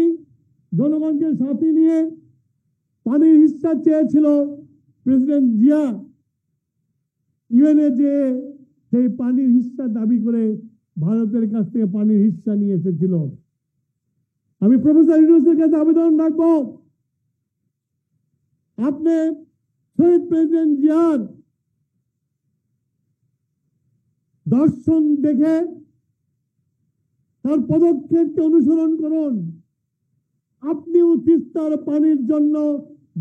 [SPEAKER 2] জনগণকে সাথে নিয়ে পানির হিস্সা চেয়েছিল, প্রেসিডেন্ট জিয়া ইউএনএ যে সেই পানির হিস্সা দাবি করে ভারতের কাছ থেকে পানির হিস্সা নিয়ে এসেছিল। আমি প্রফেসর ইউনূসের কাছে আবেদন রাখবো, আপনি শহীদ প্রেসিডেন্ট জিয়ার দর্শন দেখে তার পদক্ষেপকে অনুসরণ করুন। আপনিও তিস্তার পানির জন্য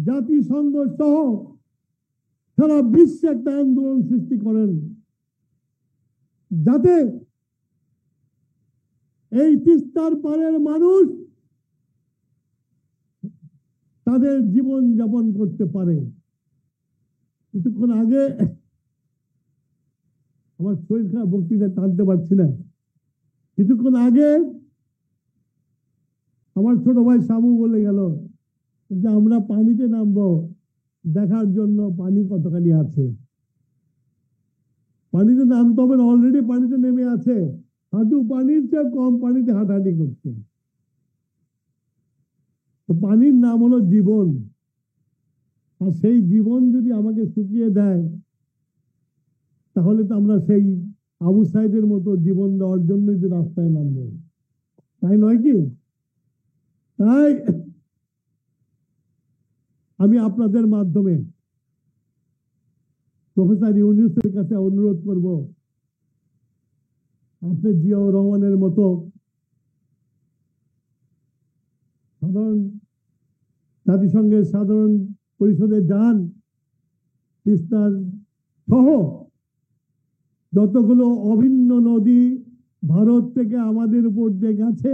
[SPEAKER 2] জাতিসংঘ সহ সারা বিশ্বে একটা আন্দোলন সৃষ্টি করেন, যাতে এই তিস্তার পারের মানুষ তাদের জীবন যাপন করতে পারে। কিছুক্ষণ আগে আমার শরীর খারাপ, বক্তৃতা টানতে পারছি না। কিছুক্ষণ আগে আমার ছোট ভাই শামু বলে গেল যে আমরা পানিতে নামবো দেখার জন্য পানি কতখানি আছে। পানিতে নামতে হবে না, অলরেডি পানিতে নেমে আছে, হাঁটু পানির চেয়ে কম পানিতে হাঁটাহাঁটি করছে। তো পানির নাম হলো জীবন, আর সেই জীবন যদি আমাকে শুকিয়ে দেয়, তাহলে তো আমরা সেই আবু সাইদের মতো জীবন দেওয়ার জন্যই যে রাস্তায় নামবো, তাই নয় কি? তাই আমি আপনাদের মাধ্যমে প্রফেসর ইউনূসের কাছে অনুরোধ করব, আপনি জিয়াউর রহমানের মতো জাতিসংঘের সাধারণ পরিষদে যান, তিস্তার সহ যতগুলো অভিন্ন নদী ভারত থেকে আমাদের উপর দিয়ে গেছে,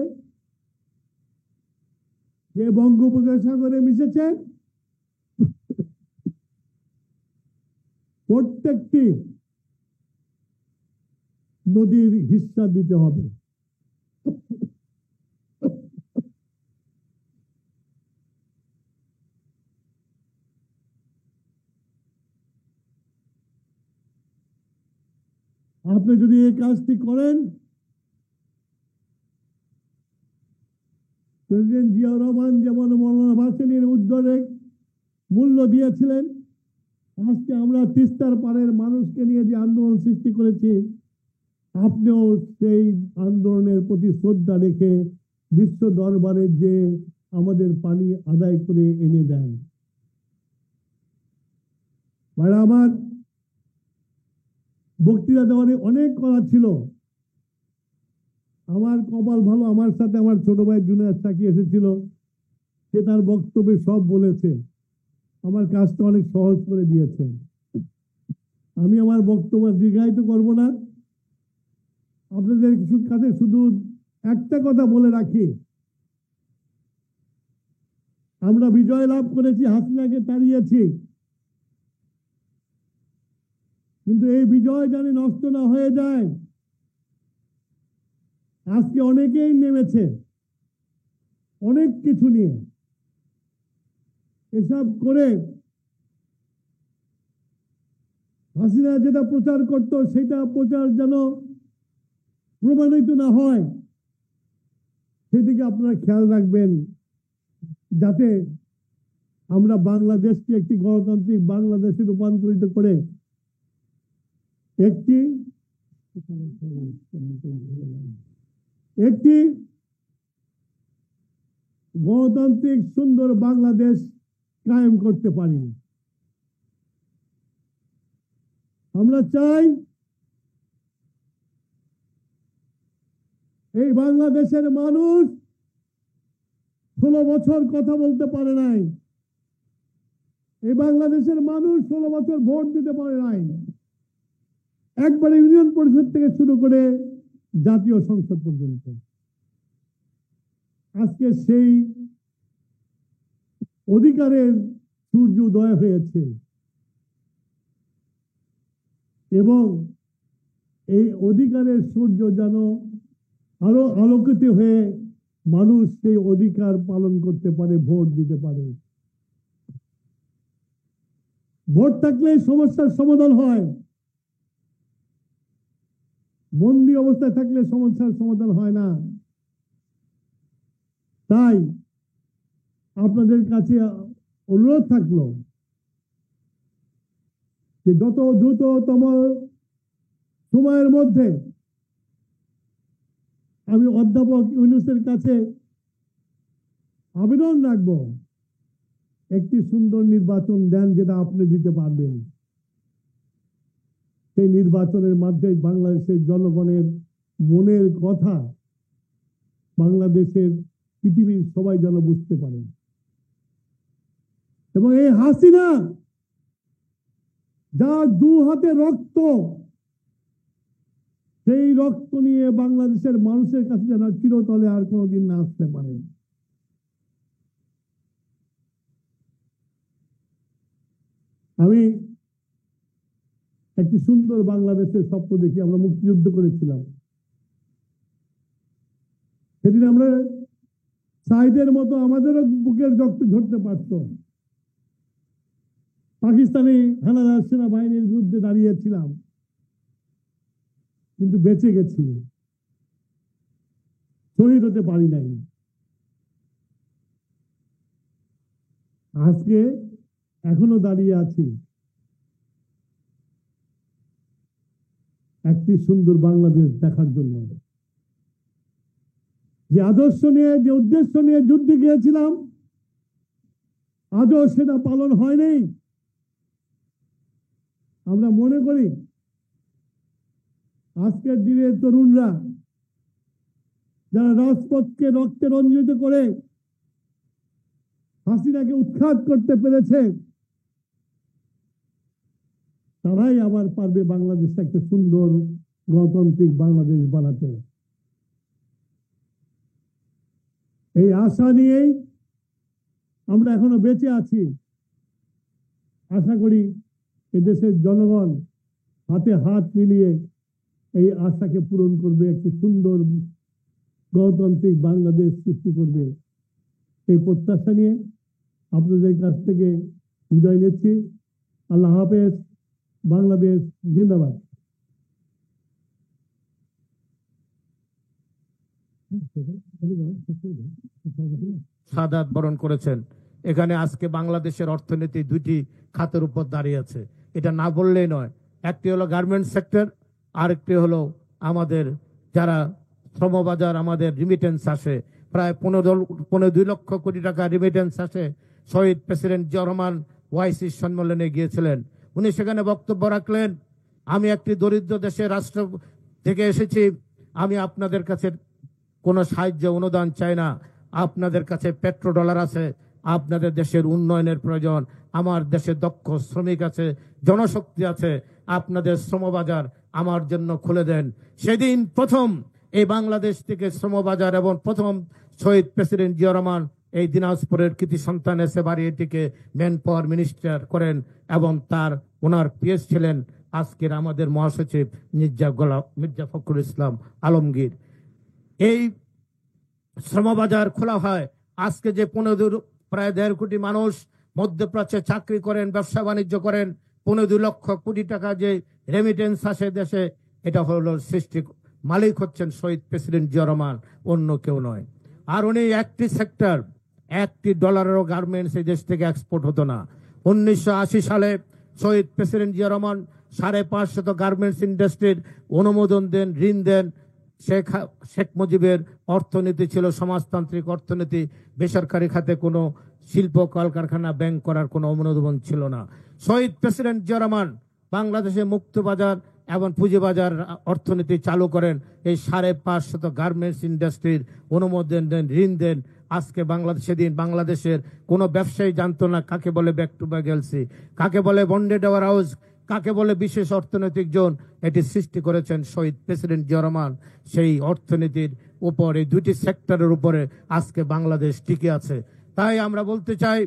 [SPEAKER 2] যে বঙ্গোপসাগরে মিশেছে, প্রত্যেকটি নদীর হিস্সা দিতে হবে। আপনি যদি এই কাজটি করেন, প্রেসিডেন্ট জিয়াউর রহমান যেমন মৌলানা ভাসানীর উদ্যোগে মূল্য দিয়েছিলেন, আজকে আমরা তিস্তার পাড়ের মানুষকে নিয়ে যে আন্দোলন সৃষ্টি করেছি, আপনিও সেই আন্দোলনের প্রতি শ্রদ্ধা রেখে বিশ্ব দরবারে যে আমাদের পানি আদায় করে এনে দেন। ভাইরা আমার, বক্তৃতা দেওয়ার অনেক করা ছিল। আমার কপাল ভালো, আমার সাথে আমার ছোট ভাই জুনিয়র সাকি এসেছিল, সে তার বক্তব্যে সব বলেছে, আমার কাজটা অনেক সহজ করে দিয়েছে। আমি আমার বক্তব্য দীর্ঘায়িত করব না, আপনাদের কিছু কাছে শুধু একটা কথা বলে রাখি, আমরা বিজয় লাভ করেছি, হাসিনাকে তাড়িয়েছি, কিন্তু এই বিজয় যেন নষ্ট না হয়ে যায়। আজকে অনেকেই নেমেছে অনেক কিছু নিয়ে, এসব করে হাসিনা যেটা প্রচার করত সেটা প্রচার যেন প্রমাণিত না হয়, সেদিকে আপনারা খেয়াল রাখবেন, যাতে আমরা বাংলাদেশকে একটি গণতান্ত্রিক বাংলাদেশে রূপান্তরিত করে একটি গণতান্ত্রিক সুন্দর বাংলাদেশ কায়েম করতে পারি। আমরা চাই এই বাংলাদেশের মানুষ 16 বছর কথা বলতে পারে নাই, এই বাংলাদেশের মানুষ 16 বছর ভোট দিতে পারে নাই, একবারে ইউনিয়ন পরিষদ থেকে শুরু করে জাতীয় সংসদ পর্যন্ত। আজকে সেই অধিকারের সূর্য উদয় হয়েছে এবং এই অধিকারের সূর্য যেন আরো আলোকিত হয়ে মানুষ সেই অধিকার পালন করতে পারে, ভোট দিতে পারে। ভোট থাকলে সমস্যার সমাধান হয়, বন্দি অবস্থায় থাকলে সমস্যার সমাধান হয় না। তাই আপনাদের কাছে অনুরোধ থাকলো যে যত দ্রুততম সময়ের মধ্যে আমি অধ্যাপক ইউনূসের কাছে আবেদন রাখবো, একটি সুন্দর নির্বাচন দেন যেটা আপনি দিতে পারবেন। সেই নির্বাচনের মাধ্যমে বাংলাদেশের জনগণের মনের কথা বাংলাদেশের পৃথিবীর সবাই যেন বুঝতে পারে। এবং এই হাসিনা যার 2 হাতে রক্ত, সেই রক্ত নিয়ে বাংলাদেশের মানুষের কাছে যেন চিরতলে আর কোনোদিন না আসতে পারে। আমি একটি সুন্দর বাংলাদেশের স্বপ্ন দেখি, আমরা মুক্তিযুদ্ধ করেছিলাম, সেদিন আমরা সাইদের মতো আমাদেরও বুকের রক্ত ঝরতে পারত। পাকিস্তানি হানাদার সেনাবাহিনীর বিরুদ্ধে দাঁড়িয়েছিলাম, কিন্তু বেঁচে গেছি, শহীদ হতে পারি নাই। আজকে এখনো দাঁড়িয়ে আছি একটি সুন্দর বাংলাদেশ দেখার জন্য। যে আদর্শ নিয়ে, যে উদ্দেশ্য নিয়ে যুদ্ধে গিয়েছিলাম, আজও সেটা পালন হয়নি। আমরা মনে করি আজকের দিনের তরুণরা যারা রাজপথকে রক্তে রঞ্জিত করে হাসিনাকে উৎখাত করতে পেরেছে, তারাই আবার পারবে বাংলাদেশে একটা সুন্দর গণতান্ত্রিক বাংলাদেশ বানাতে। এই আশা নিয়েই আমরা এখনো বেঁচে আছি। আশা করি এদেশের জনগণ হাতে হাত মিলিয়ে এই আশাকে পূরণ করবে, একটি সুন্দর গণতান্ত্রিক বাংলাদেশ সৃষ্টি করবে। এই প্রত্যাশা নিয়ে আপনাদের কাছ থেকে বিদায় নিচ্ছি। আল্লাহ হাফেজ। বাংলাদেশ জিন্দাবাদ।
[SPEAKER 5] শাহাদাত বরণ করেছেন। এখানে আজকে বাংলাদেশের অর্থনীতি দুইটি খাতের উপর দাঁড়িয়ে আছে, এটা না বললেই নয়। একটি হলো গার্মেন্টস সেক্টর, আরেকটি হলো আমাদের যারা শ্রমবাজার, আমাদের রিমিটেন্স আসে প্রায় 15-2 লক্ষ কোটি টাকা রিমিটেন্স আসে। শহীদ প্রেসিডেন্ট জিয়া রহমান ওআইসি সম্মেলনে গিয়েছিলেন, উনি সেখানে বক্তব্য রাখলেন, আমি একটি দরিদ্র দেশের রাষ্ট্র থেকে এসেছি, আমি আপনাদের কাছে কোনো সাহায্য অনুদান চাই না, আপনাদের কাছে পেট্রো ডলার আছে, আপনাদের দেশের উন্নয়নের প্রয়োজন, আমার দেশে দক্ষ শ্রমিক আছে, জনশক্তি আছে, আপনাদের শ্রমবাজার আমার জন্য খুলে দেন। সেদিন প্রথম এই বাংলাদেশ থেকে শ্রমবাজার এবং প্রথম শহীদ প্রেসিডেন্ট জিয়া রহমান এই দিনাজপুরের কৃতি সন্তান এসে বাড়ি এটিকে ম্যান পাওয়ার মিনিস্টার করেন এবং ওনার পিএস ছিলেন আজকের আমাদের মহাসচিব মির্জা ফখরুল ইসলাম আলমগীর। এই শ্রমবাজার খোলা হয়। আজকে যে প্রায় 1.5 কোটি মানুষ মধ্যপ্রাচ্যে চাকরি করেন, ব্যবসা বাণিজ্য করেন, 15 লক্ষ কোটি টাকা যে রেমিটেন্স আসে দেশে, এটা হলো সৃষ্টি মালিক হচ্ছেন শহীদ প্রেসিডেন্ট জিয়া রহমান, অন্য কেউ নয়। আর উনি একটি সেক্টর, $1 গার্মেন্টস এই দেশ থেকে এক্সপোর্ট হতো না। 1980 সালে শহীদ প্রেসিডেন্ট জিয়া রহমান 550 গার্মেন্টস ইন্ডাস্ট্রির অনুমোদন দেন, ঋণ দেন। শেখ মুজিবের অর্থনীতি ছিল সমাজতান্ত্রিক অর্থনীতি, বেসরকারি খাতে কোনো শিল্প কলকারখানা ব্যাংক করার কোনো অনুমোদন ছিল না। শহীদ প্রেসিডেন্ট জিয়া রহমান বাংলাদেশে মুক্ত বাজার এবং পুঁজিবাজার অর্থনীতি চালু করেন। এই 550 গার্মেন্টস ইন্ডাস্ট্রির অনুমোদন দেন, ঋণ দেন। আজকে সেদিন বাংলাদেশের কোনো ব্যবসায়ী জানতো না কাকে বলে ব্যাক টু ব্যাক এলসি, কাকে বলে বন্ডেড ওয়ার হাউস, কাকে বলে বিশেষ অর্থনৈতিক জোন। এটি সৃষ্টি করেছেন শহীদ প্রেসিডেন্ট জিয়া রহমান। সেই অর্থনীতির উপর, এই দুটি সেক্টরের উপরে আজকে বাংলাদেশ টিকে আছে। তাই আমরা বলতে চাই,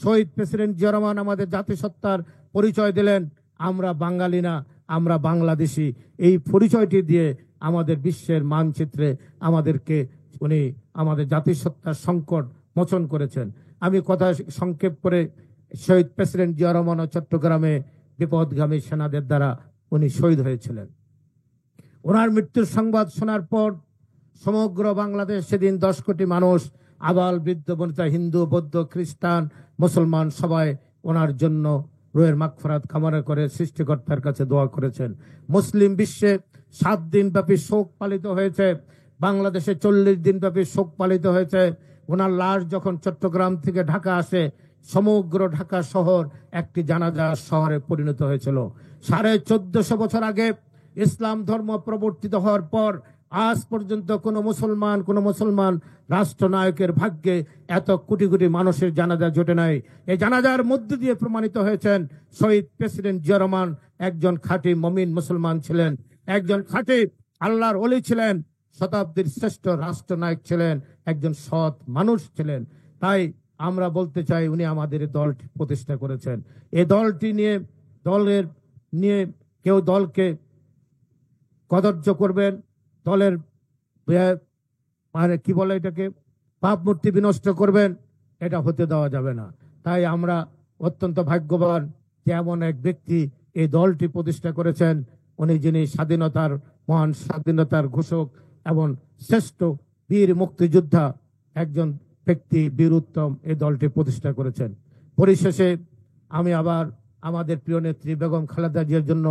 [SPEAKER 5] শহীদ প্রেসিডেন্ট জিয়া রহমান আমাদের জাতিসত্তার পরিচয় দিলেন। আমরা বাঙালি না, আমরা বাংলাদেশি। এই পরিচয়টি দিয়ে আমাদের বিশ্বের মানচিত্রে আমাদেরকে উনি আমাদের জাতিসত্তার সংকট মোচন করেছেন। আমি কথা সংক্ষেপ করে, শহীদ প্রেসিডেন্ট জিয়া রহমান চট্টগ্রামে বিপদগামী সেনাদের দ্বারা উনি শহীদ হয়েছিলেন। ওনার মৃত্যুর সংবাদ শোনার পর সমগ্র বাংলাদেশ সেদিন 10 কোটি মানুষ, আবাল বৃদ্ধ বনিতা, হিন্দু বৌদ্ধ খ্রিস্টান মুসলমান সবাই ওনার জন্য রুহের মাগফিরাত কামনা করে সৃষ্টিকর্তার কাছে দোয়া করেছেন। মুসলিম বিশ্বে 7 দিন ব্যাপী শোক পালিত হয়েছে, বাংলাদেশে 40 দিন ব্যাপী শোক পালিত হয়েছে। ওনার লাশ যখন চট্টগ্রাম থেকে ঢাকা আসে, সমগ্র ঢাকা শহর একটি জানাজা শহরে পরিণত হয়েছিল। 1450 বছর আগে ইসলাম ধর্ম প্রবর্তিত হওয়ার পর আজ পর্যন্ত কোন মুসলমান রাষ্ট্রনায়কের ভাগ্যে এত কোটি কোটি মানুষের জানাজা জোটে নাই। এই জানাজার মধ্য দিয়ে প্রমাণিত হয়েছেন শহীদ প্রেসিডেন্ট জিয়া রহমান একজন খাঁটি মুমিন মুসলমান ছিলেন, একজন খাঁটি আল্লাহর ওলি ছিলেন, শতাব্দীর শ্রেষ্ঠ রাষ্ট্রনায়ক ছিলেন, একজন সৎ মানুষ ছিলেন। তাই আমরা বলতে চাই, উনি আমাদের দলটি প্রতিষ্ঠা করেছেন। এই দলটি নিয়ে কেউ দলকে কদর্য করবেন, দলের কি বলে এটাকে ভাবমূর্তি বিনষ্ট করবেন, এটা হতে দেওয়া যাবে না। তাই আমরা অত্যন্ত ভাগ্যবান যে এমন এক ব্যক্তি এই দলটি প্রতিষ্ঠা করেছেন, উনি যিনি মহান স্বাধীনতার ঘোষক এবং শ্রেষ্ঠ বীর মুক্তিযোদ্ধা একজন ব্যক্তি, বীর উত্তম এই দলটি প্রতিষ্ঠা করেছেন। পরিশেষে আমি আবার আমাদের প্রিয় নেত্রী বেগম খালেদা জিয়ার জন্য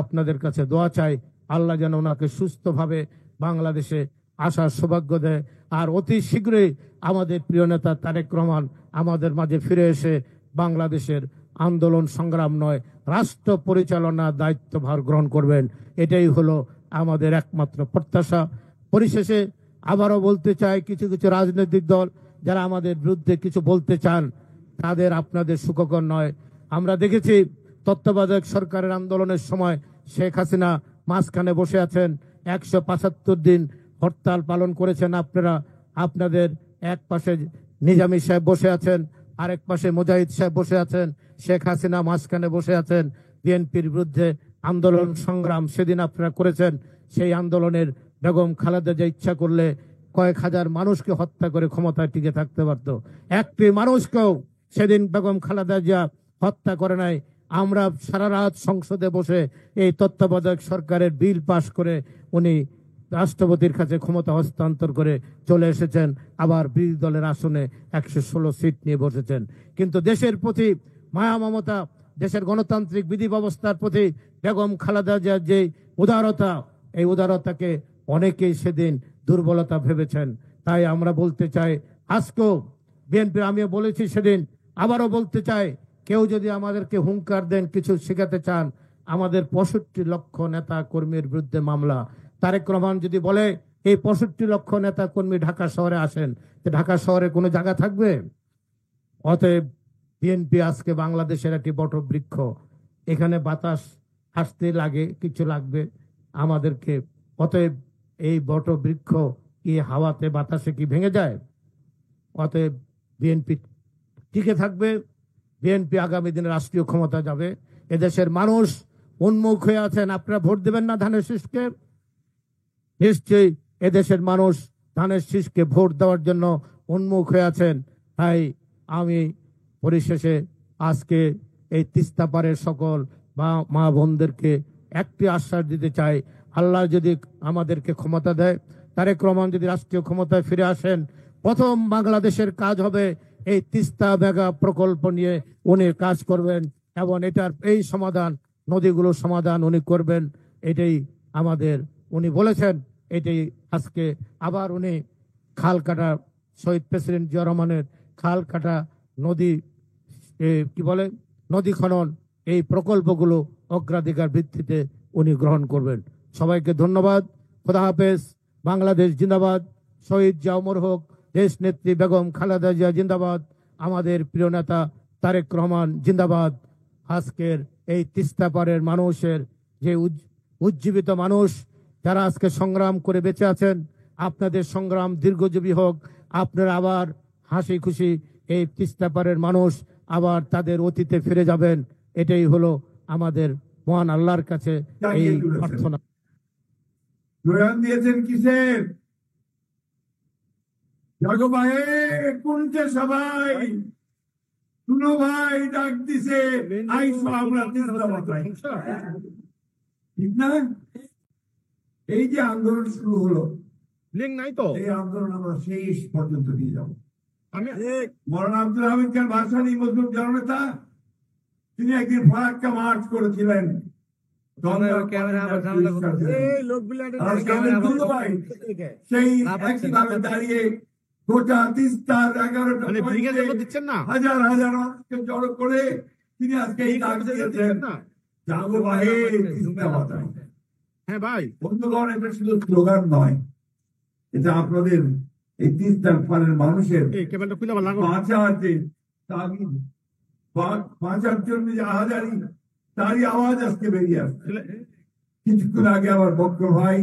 [SPEAKER 5] আপনাদের কাছে দোয়া চাই, আল্লাহ যেন ওনাকে সুস্থভাবে বাংলাদেশে আসার সৌভাগ্য দেয়। আর অতি শীঘ্রই আমাদের প্রিয় নেতা তারেক রহমান আমাদের মাঝে ফিরে এসে বাংলাদেশের আন্দোলন সংগ্রাম নয়, রাষ্ট্র পরিচালনার দায়িত্বভার গ্রহণ করবেন। এটাই হলো আমাদের একমাত্র প্রত্যাশা। পরিশেষে আবারও বলতে চাই, কিছু কিছু রাজনৈতিক দল যারা আমাদের বিরুদ্ধে কিছু বলতে চান, তাদের আপনাদের সুখকর নয়। আমরা দেখেছি তত্ত্বাবধায়ক সরকারের আন্দোলনের সময় শেখ হাসিনা মাঝখানে বসে আছেন, 175 দিন হরতাল পালন করেছেন আপনারা। আপনাদের এক পাশে নিজামী সাহেব বসে আছেন, আরেক পাশে মুজাহিদ সাহেব বসে আছেন, শেখ হাসিনা মাঝখানে বসে আছেন। বিএনপির বিরুদ্ধে আন্দোলন সংগ্রাম সেদিন আপনারা করেছেন। সেই আন্দোলনের বেগম খালেদা জিয়া ইচ্ছা করলে কয়েক হাজার মানুষকে হত্যা করে ক্ষমতায় টিকে থাকতে পারত। একটি মানুষকেও সেদিন বেগম খালেদা জিয়া হত্যা করে নাই। আমরা সারা রাত সংসদে বসে এই তত্ত্বাবধায়ক সরকারের বিল পাশ করে উনি রাষ্ট্রপতির কাছে ক্ষমতা হস্তান্তর করে চলে এসেছেন, আবার বিরোধী দলের আসনে 116 সিট নিয়ে বসেছেন। কিন্তু দেশের প্রতি মায়া মমতা, দেশের গণতান্ত্রিক বিধি ব্যবস্থার প্রতি বেগম খালেদা জিয়ার যে উদারতা, এই উদারতাকে অনেকেই সেদিন দুর্বলতা ভেবেছেন। তাই আমরা বলতে চাই, আজকেও বিএনপি, আমিও বলেছি সেদিন, আবারও বলতে চাই, কেউ যদি আমাদেরকে হুঙ্কার দেন, কিছু শেখাতে চান, আমাদের 65 লক্ষ নেতা কর্মীর বিরুদ্ধে মামলা। তারেক রহমান যদি বলে এই 65 লক্ষ নেতা কর্মী ঢাকা শহরে আসেন, তো ঢাকা শহরে কোনো জায়গা থাকবে? অতএব বিএনপি আজকে বাংলাদেশের একটি বটবৃক্ষ, এখানে বাতাস আসতে লাগে, কিছু লাগবে আমাদেরকে। অতএব এই বটবৃক্ষ কি হাওয়াতে বাতাসে কি ভেঙে যায়? অতএব বিএনপি টিকে থাকবে, বিএনপি আগামী দিনে রাষ্ট্রীয় ক্ষমতা যাবে। এদেশের মানুষ উন্মুখ হয়ে আছেন। আপনারা ভোট দেবেন না ধানের শীষকে? নিশ্চয়ই এদেশের মানুষ ধানের শীষকে ভোট দেওয়ার জন্য উন্মুখ হয়ে আছেন। তাই আমি পরিশেষে আজকে এই তিস্তা পারের সকল মা বোনদেরকে একটি আশ্বাস দিতে চাই, আল্লাহ যদি আমাদেরকে ক্ষমতা দেয়, তারেক রহমান যদি রাষ্ট্রীয় ক্ষমতায় ফিরে আসেন, প্রথম বাংলাদেশের কাজ হবে এই তিস্তা মেগা প্রকল্প নিয়ে উনি কাজ করবেন, এবং এটার এই সমাধান, নদীগুলোর সমাধান উনি করবেন। এটাই আমাদের, উনি বলেছেন, এটাই আজকে আবার উনি খাল কাটা, শহীদ প্রেসিডেন্ট জিয়া রহমানের খাল কাটা, নদী কি বলে, নদী খনন, এই প্রকল্পগুলো অগ্রাধিকার ভিত্তিতে উনি গ্রহণ করবেন। সবাইকে ধন্যবাদ। খোদা হাফেজ। বাংলাদেশ জিন্দাবাদ। শহীদ জিয়া অমর হোক। দেশ নেত্রী বেগম খালেদা জিয়া জিন্দাবাদ। আমাদের প্রিয় নেতা তারেক রহমান জিন্দাবাদ। আজকের এই তিস্তা পারের মানুষের যে উজ্জীবিত মানুষ, যারা আজকে সংগ্রাম করে বেঁচে আছেন, আপনাদের সংগ্রাম দীর্ঘজীবী হোক। আপনারা আবার হাসি খুশি এই তিস্তা পারের মানুষ আবার তাদের অতীতে ফিরে যাবেন। এটাই হলো আমাদের মহান আল্লাহর কাছে এই প্রার্থনা।
[SPEAKER 1] জোরান দিয়েছেন কিসের? জাগো ভাই, কোনটা সবাই শুনো ভাই, ডাক দিছে আইসো আমরা তিস্তা পাতাই, ঠিক না? এই যে আন্দোলন শুরু হলো,
[SPEAKER 6] লিঙ্ক নাই তো,
[SPEAKER 1] এই আন্দোলন আমরা শেষ পর্যন্ত নিয়ে যাবো।
[SPEAKER 6] আমি
[SPEAKER 1] মৌলানা আব্দুল হামিদ খান ভাসানী মজলুম জননেতা, তিনি একদিন ফারাক্কা মার্চ করেছিলেন। সেই একইভাবে দাঁড়িয়ে গোটা তিস্তার 11টা
[SPEAKER 6] দিচ্ছেন না,
[SPEAKER 1] হাজার হাজার মানুষকে জড়ো করে তিনি আজকে এই ডাক দিয়েছেন, জাগো ভাই তিস্তা বাঁচাও।
[SPEAKER 6] হ্যাঁ ভাই,
[SPEAKER 1] বন্ধুগণ, এটা শুধু স্লোগান নয়, এটা আপনাদের এই তিস্তার পারের মানুষের বাঁচার যে তাগিদ, বাঁচার জন্য যে আহাজারি, তারই আওয়াজ আজকে বেরিয়ে আসছে। কিছুক্ষণ আগে আমার বক্কর ভাই,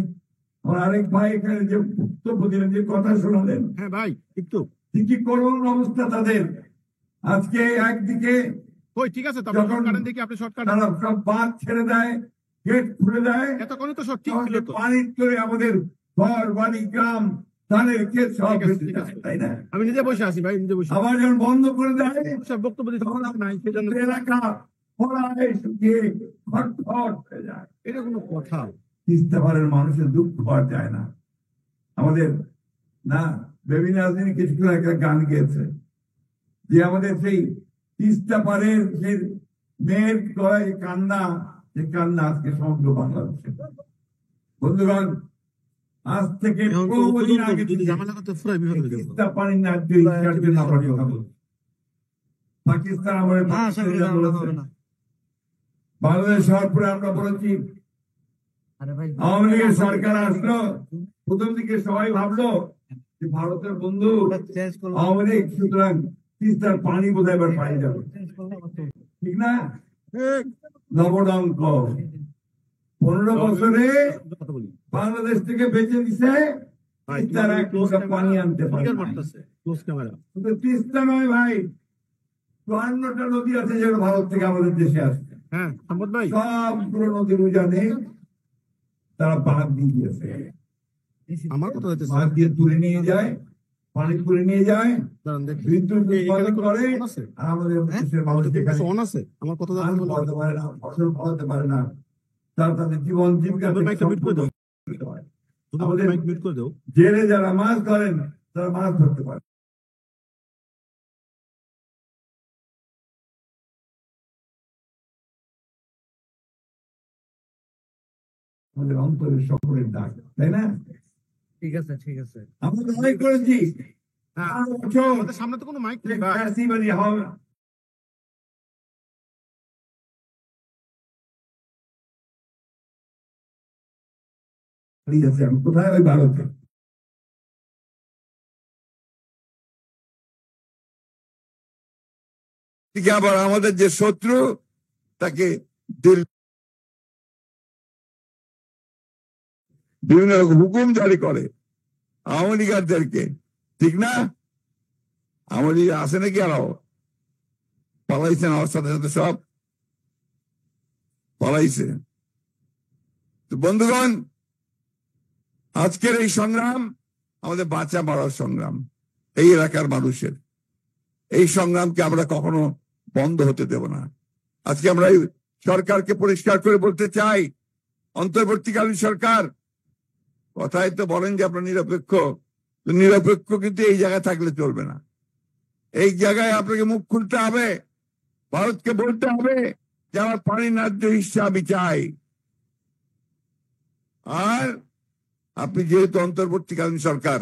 [SPEAKER 1] আমার আরেক ভাই এখানে যে বক্তব্য দিলেন, যে কথা শোনালেন,
[SPEAKER 6] হ্যাঁ ভাই, একটু
[SPEAKER 1] কি করুন অবস্থা তাদের। আজকে একদিকে
[SPEAKER 6] ঠিক আছে,
[SPEAKER 1] যখন
[SPEAKER 6] আপনি শর্টকাট
[SPEAKER 1] তারা সব বাঁধ ছেড়ে দেয়, গেট খুলে দেয়,
[SPEAKER 6] এতক্ষণ তো সব ঠিক ছিল তো,
[SPEAKER 1] পানির করে আমাদের ঘর বাড়ি গ্রাম ধানের ক্ষেত সব ভেসে যায়, তাই না?
[SPEAKER 6] আমি নিজে বসে আছি ভাই, নিজে বসে।
[SPEAKER 1] আবার যখন বন্ধ করে দেয়,
[SPEAKER 6] সব বক্তব্য দিতে
[SPEAKER 1] তখন
[SPEAKER 6] নাই, সেজন্য
[SPEAKER 1] এলাকা খরায় শুকিয়ে খটখট হয়ে যায়।
[SPEAKER 6] এটা কোনো কথা?
[SPEAKER 1] তিস্তা পারের মানুষের দুঃখ পাওয়া যায় না। আমাদের না বেবি নাজনীন কিছুক্ষণ একটা গান গেয়েছে, যে আমাদের সেই তিস্তা পারের যে মেয়ের গলায় যে কান্না, যে কান্না আজকে সমগ্র বাংলাদেশে। বন্ধুগণ, আজ থেকে 15 দিন আগে তিস্তা পানির ন্যায্য ইচ্ছার জন্য আমরা কথা বলছি। পাকিস্তান আমাদের বাংলাদেশ হওয়ার পরে আমরা বলেছি, আওয়ামী লীগের সরকার আসলো, প্রথম দিকে সবাই ভাবলো যে ভারতের বন্ধু আওয়ামী লীগ, সুতরাং তিস্তার পানি বোধহয় এবার পাই যাবে, ঠিক না? নবডঙ্ক 15 বছরে বাংলাদেশ থেকে বেঁচে দিছে তিস্তার এক লোটা পানি আনতে পারে। তিস্তা নয় ভাই, 54টা নদী আছে যেগুলো ভারত থেকে আমাদের দেশে আসছে।
[SPEAKER 6] হ্যাঁ সম্পদ ভাই,
[SPEAKER 1] সবগুলো নদীর উজানে তারা বাঁধ দিয়ে দিয়েছে।
[SPEAKER 6] আমার কথা হচ্ছে
[SPEAKER 1] বাঁধ দিয়ে তুলে নিয়ে যায়, পানি তুলে নিয়ে যায়, বিদ্যুৎ উৎপাদন করে, আর আমাদের দেশের মানুষ
[SPEAKER 6] আমার কথা
[SPEAKER 1] ফলাতে পারে না, ফসল ফলাতে পারে না, তারা তাদের জীবন জীবিকা আমাদের জেলে যারা মাছ ধরেন তারা মাছ ধরতে পারে। আমাদের অন্তরের সকলের ডাক, তাই না?
[SPEAKER 6] ঠিক আছে, ঠিক আছে।
[SPEAKER 1] আমরা লড়াই করেছি
[SPEAKER 5] আমাদের সামনে তো কোনো মাইক নেই ভাই।
[SPEAKER 1] ফ্যাসিবাদী হাওয়া কোথায়? ওই ভারতে। আবার আমাদের যে শত্রু তাকে বিভিন্ন রকম হুকুম জারি করে আওয়ামী লীগারদেরকে, ঠিক না? আওয়ামী লীগ আছে নাকি আরো? পালাইছেন আমার সাথে সাথে, সব পালাইছে। তো বন্ধুগণ, আজকের এই সংগ্রাম আমাদের বাঁচা মরার সংগ্রাম, এই এলাকার মানুষের। এই সংগ্রামকে আমরা কখনো বন্ধ হতে দেব না। আজকে আমরা এই সরকারকে পরিষ্কার করে বলতে চাই, অন্তর্বর্তীকালীন সরকার, কথায় তো বলেন যে আপনার নিরপেক্ষ, নিরপেক্ষ কিন্তু এই জায়গায় থাকলে চলবে না। এই জায়গায় আপনাকে মুখ খুলতে হবে, ভারতকে বলতে হবে যে আমার পানি ন্যায্য হিস্সা আমি চাই। আর আপনি যেহেতু অন্তর্বর্তীকালীন সরকার,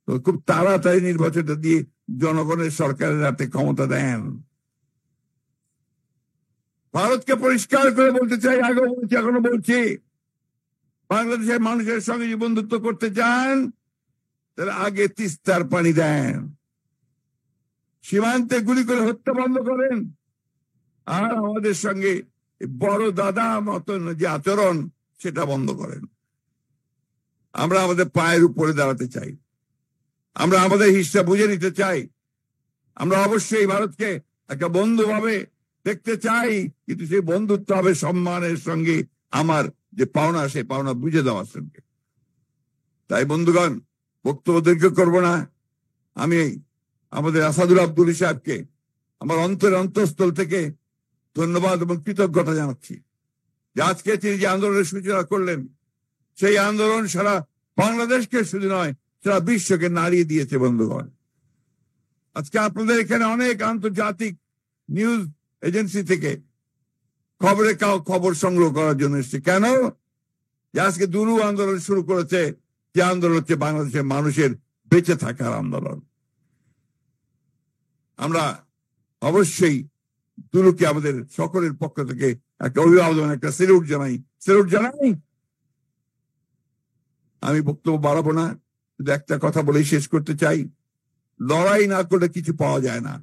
[SPEAKER 1] তো খুব তাড়াতাড়ি নির্বাচনটা দিয়ে জনগণের সরকারের হাতে ক্ষমতা দেন। ভারতকে পরিষ্কার করে বলতে চাই, আগে বলছি এখনো বলছি, বাংলাদেশের মানুষের সঙ্গে যে বন্ধুত্ব করতে চান তাহলে আগে তিস্তার পানি দেন, সীমান্তে গুলি করে হত্যা বন্ধ করেন, আর আমাদের সঙ্গে বড় দাদা মতন যে আচরণ সেটা বন্ধ করেন। আমরা আমাদের পায়ের উপরে দাঁড়াতে চাই, আমরা আমাদের হিস্সা বুঝে নিতে চাই। আমরা অবশ্যই ভারতকে একটা বন্ধু ভাবে দেখতে চাই, কিন্তু সেই বন্ধুত্ব হবে সম্মানের সঙ্গে, আমার যে পাওনা সেই পাওনা বুঝে দেওয়ার সঙ্গে। তাই বন্ধুগণ, বক্তব্য দীর্ঘ করব না। আমি আমাদের আসাদুল আব্দুল সাহেবকে আমার অন্তঃস্থল থেকে ধন্যবাদ এবং কৃতজ্ঞতা জানাচ্ছি যে আজকে তিনি যে আন্দোলনের সূচনা করলেন, সেই আন্দোলন সারা বাংলাদেশকে শুধু নয় সারা বিশ্বকে নাড়িয়ে দিয়েছে। বন্ধুগণ, আজকে আপনাদের এখানে অনেক আন্তর্জাতিক নিউজ এজেন্সি থেকে খবর সংগ্রহ করার জন্য এসছে। কেন? যে আজকে দুরু আন্দোলন শুরু করেছে, যে আন্দোলন হচ্ছে বাংলাদেশের মানুষের বেঁচে থাকার আন্দোলন। আমরা অবশ্যই দুরুকে আমাদের সকলের পক্ষ থেকে একটা অভিবাদন, একটা স্যালুট জানাই। আমি বক্তব্য বাড়াবো না, শুধু একটা কথা বলেই শেষ করতে চাই, লড়াই না করলে কিছু পাওয়া যায় না।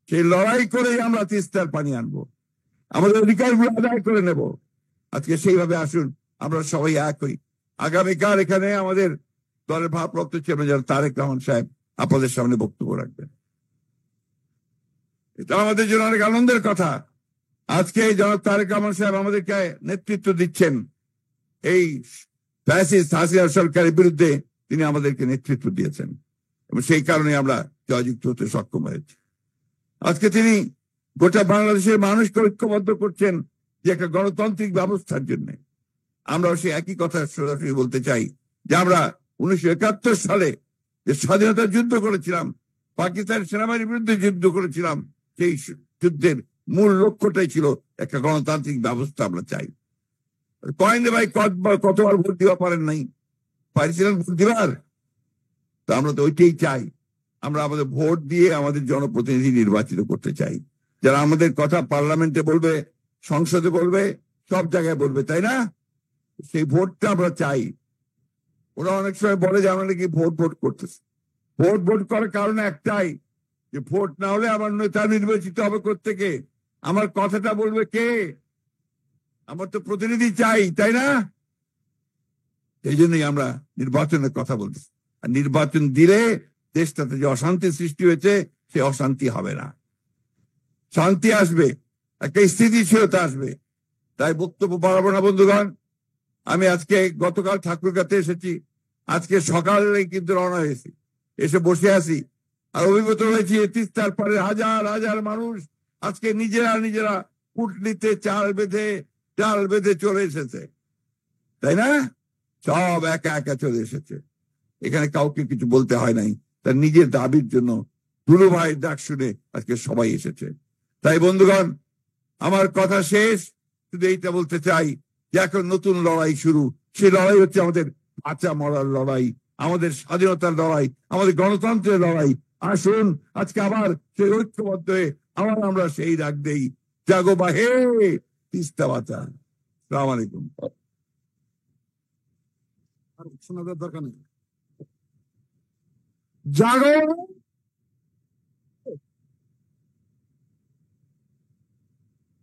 [SPEAKER 1] সেই লড়াই করেই আমরা তিস্তার পানি আনবো, আমাদের অধিকারগুলো আদায় করে নেব। আজকে সেইভাবে আসুন আমরা সবাই এক হই। আগামীকাল এখানে আমাদের দলের ভারপ্রাপ্ত চেয়ারম্যান তারেক রহমান সাহেব আপনাদের সামনে বক্তব্য রাখবেন। এটা আমাদের জন্য অনেক আনন্দের কথা। আজকে এই জনাব তারেক রহমান সাহেব আমাদেরকে নেতৃত্ব দিচ্ছেন। এই ফ্যাসিস্ট হাসিনা সরকারের বিরুদ্ধে তিনি আমাদেরকে নেতৃত্ব দিয়েছেন এবং সেই কারণে আমরা জয়যুক্ত হতে সক্ষম হয়েছি। আজকে তিনি গোটা বাংলাদেশের মানুষকে ঐক্যবদ্ধ করছেন যে একটা গণতান্ত্রিক ব্যবস্থার জন্য। আমরা সেই একই কথা সরাসরি বলতে চাই যে আমরা 1971 সালে যে স্বাধীনতার যুদ্ধ করেছিলাম, পাকিস্তানের সেনাবাহিনীর বিরুদ্ধে যুদ্ধ করেছিলাম, সেই যুদ্ধের মূল লক্ষ্যটাই ছিল একটা গণতান্ত্রিক ব্যবস্থা আমরা চাই। কয়েন ভাই কতবার ভোট দিবা পারেন নাই, পারিছিলেন ভোট দিবার? তো আমরা তো ওইটাই চাই। আমরা আমাদের ভোট দিয়ে আমাদের জনপ্রতিনিধি নির্বাচিত করতে চাই, যারা আমাদের কথা পার্লামেন্টে বলবে, সংসদে বলবে, সব জায়গায় বলবে, তাই না? সেই ভোটটা আমরা চাই। ওরা অনেক সময় বলে যে আমরা নাকি ভোট করতেছি। ভোট করার কারণ একটাই, যে ভোট না হলে আমার নেতা নির্বাচিত হবে কোত্থেকে? আমার কথাটা বলবে কে? আমার তো প্রতিনিধি চাই, তাই না? এই জন্যই আমরা নির্বাচনের কথা বলতেছি। আর নির্বাচন দিলে দেশটাতে যে অশান্তি সৃষ্টি হয়েছে সে অশান্তি হবে না, শান্তি আসবে, একটা স্থিতিশীলতা আসবে। তাই বক্তব্য বাড়াবো না বন্ধুগণ। আমি আজকে গতকাল ঠাকুরগাঁতে এসেছি, আজকে সকালে কিন্তু রওনা হয়েছি, এসে বসে আছি আর অভিভূত হয়েছি। তিস্তার পারে হাজার হাজার মানুষ আজকে নিজেরা পুটলিতে চাল বেঁধে চলে এসেছে, তাই না? সব একা একা চলে এসেছে। এখানে কাউকে কিছু বলতে হয় নাই, তার নিজের দাবির জন্য দুলু ভাইয়ের ডাক শুনে আজকে সবাই এসেছে। তাই বন্ধুগণ, আমার কথা শেষ, শুধু এইটা বলতে চাই যে এখন নতুন লড়াই শুরু। সেই লড়াই হচ্ছে আমাদের বাঁচা মরার লড়াই, আমাদের স্বাধীনতার লড়াই, আমাদের গণতন্ত্রের লড়াই। আসুন আজকে আবার সেই ঐক্যবদ্ধ হয়ে আবার আমরা সেই ডাক দেই, জাগো বাহে তিস্তা বাঁচা। আসসালামু আলাইকুম।
[SPEAKER 6] শোনাবার দরকার নেই। জাগো,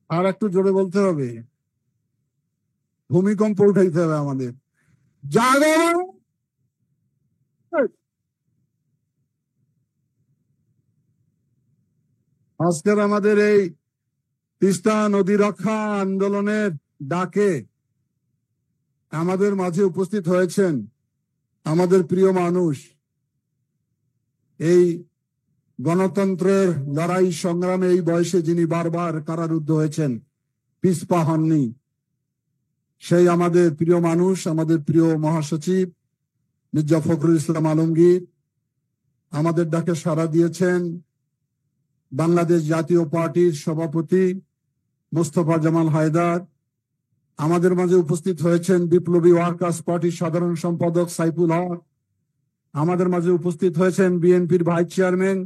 [SPEAKER 6] আর একটু জোরে বলতে হবে, ভূমিকম্প উঠাইতে হবে আমাদের। জাগো, আজকের আমাদের এই তিস্তা নদী রক্ষা আন্দোলনের ডাকে আমাদের মাঝে উপস্থিত হয়েছেন আমাদের প্রিয় মানুষ, এই গণতন্ত্রের লড়াই সংগ্রামে এই বয়সে যিনি বারবার কারারুদ্ধ হয়েছেন, পিছপা হননি, সেই আমাদের প্রিয় মানুষ, আমাদের প্রিয় মহাসচিব মির্জা ফখরুল ইসলাম আলমগীর আমাদের ডাকে সাড়া দিয়েছেন। বাংলাদেশ জাতীয় পার্টির সভাপতি মোস্তফা জামাল হায়দার আমাদের মাঝে উপস্থিত হয়েছেন। বিপ্লবী ওয়ার্কার্স পার্টির সাধারণ সম্পাদক সাইফুল হক আমাদের মাঝে উপস্থিত হয়েছেন। বিএনপির ভাইস চেয়ারম্যান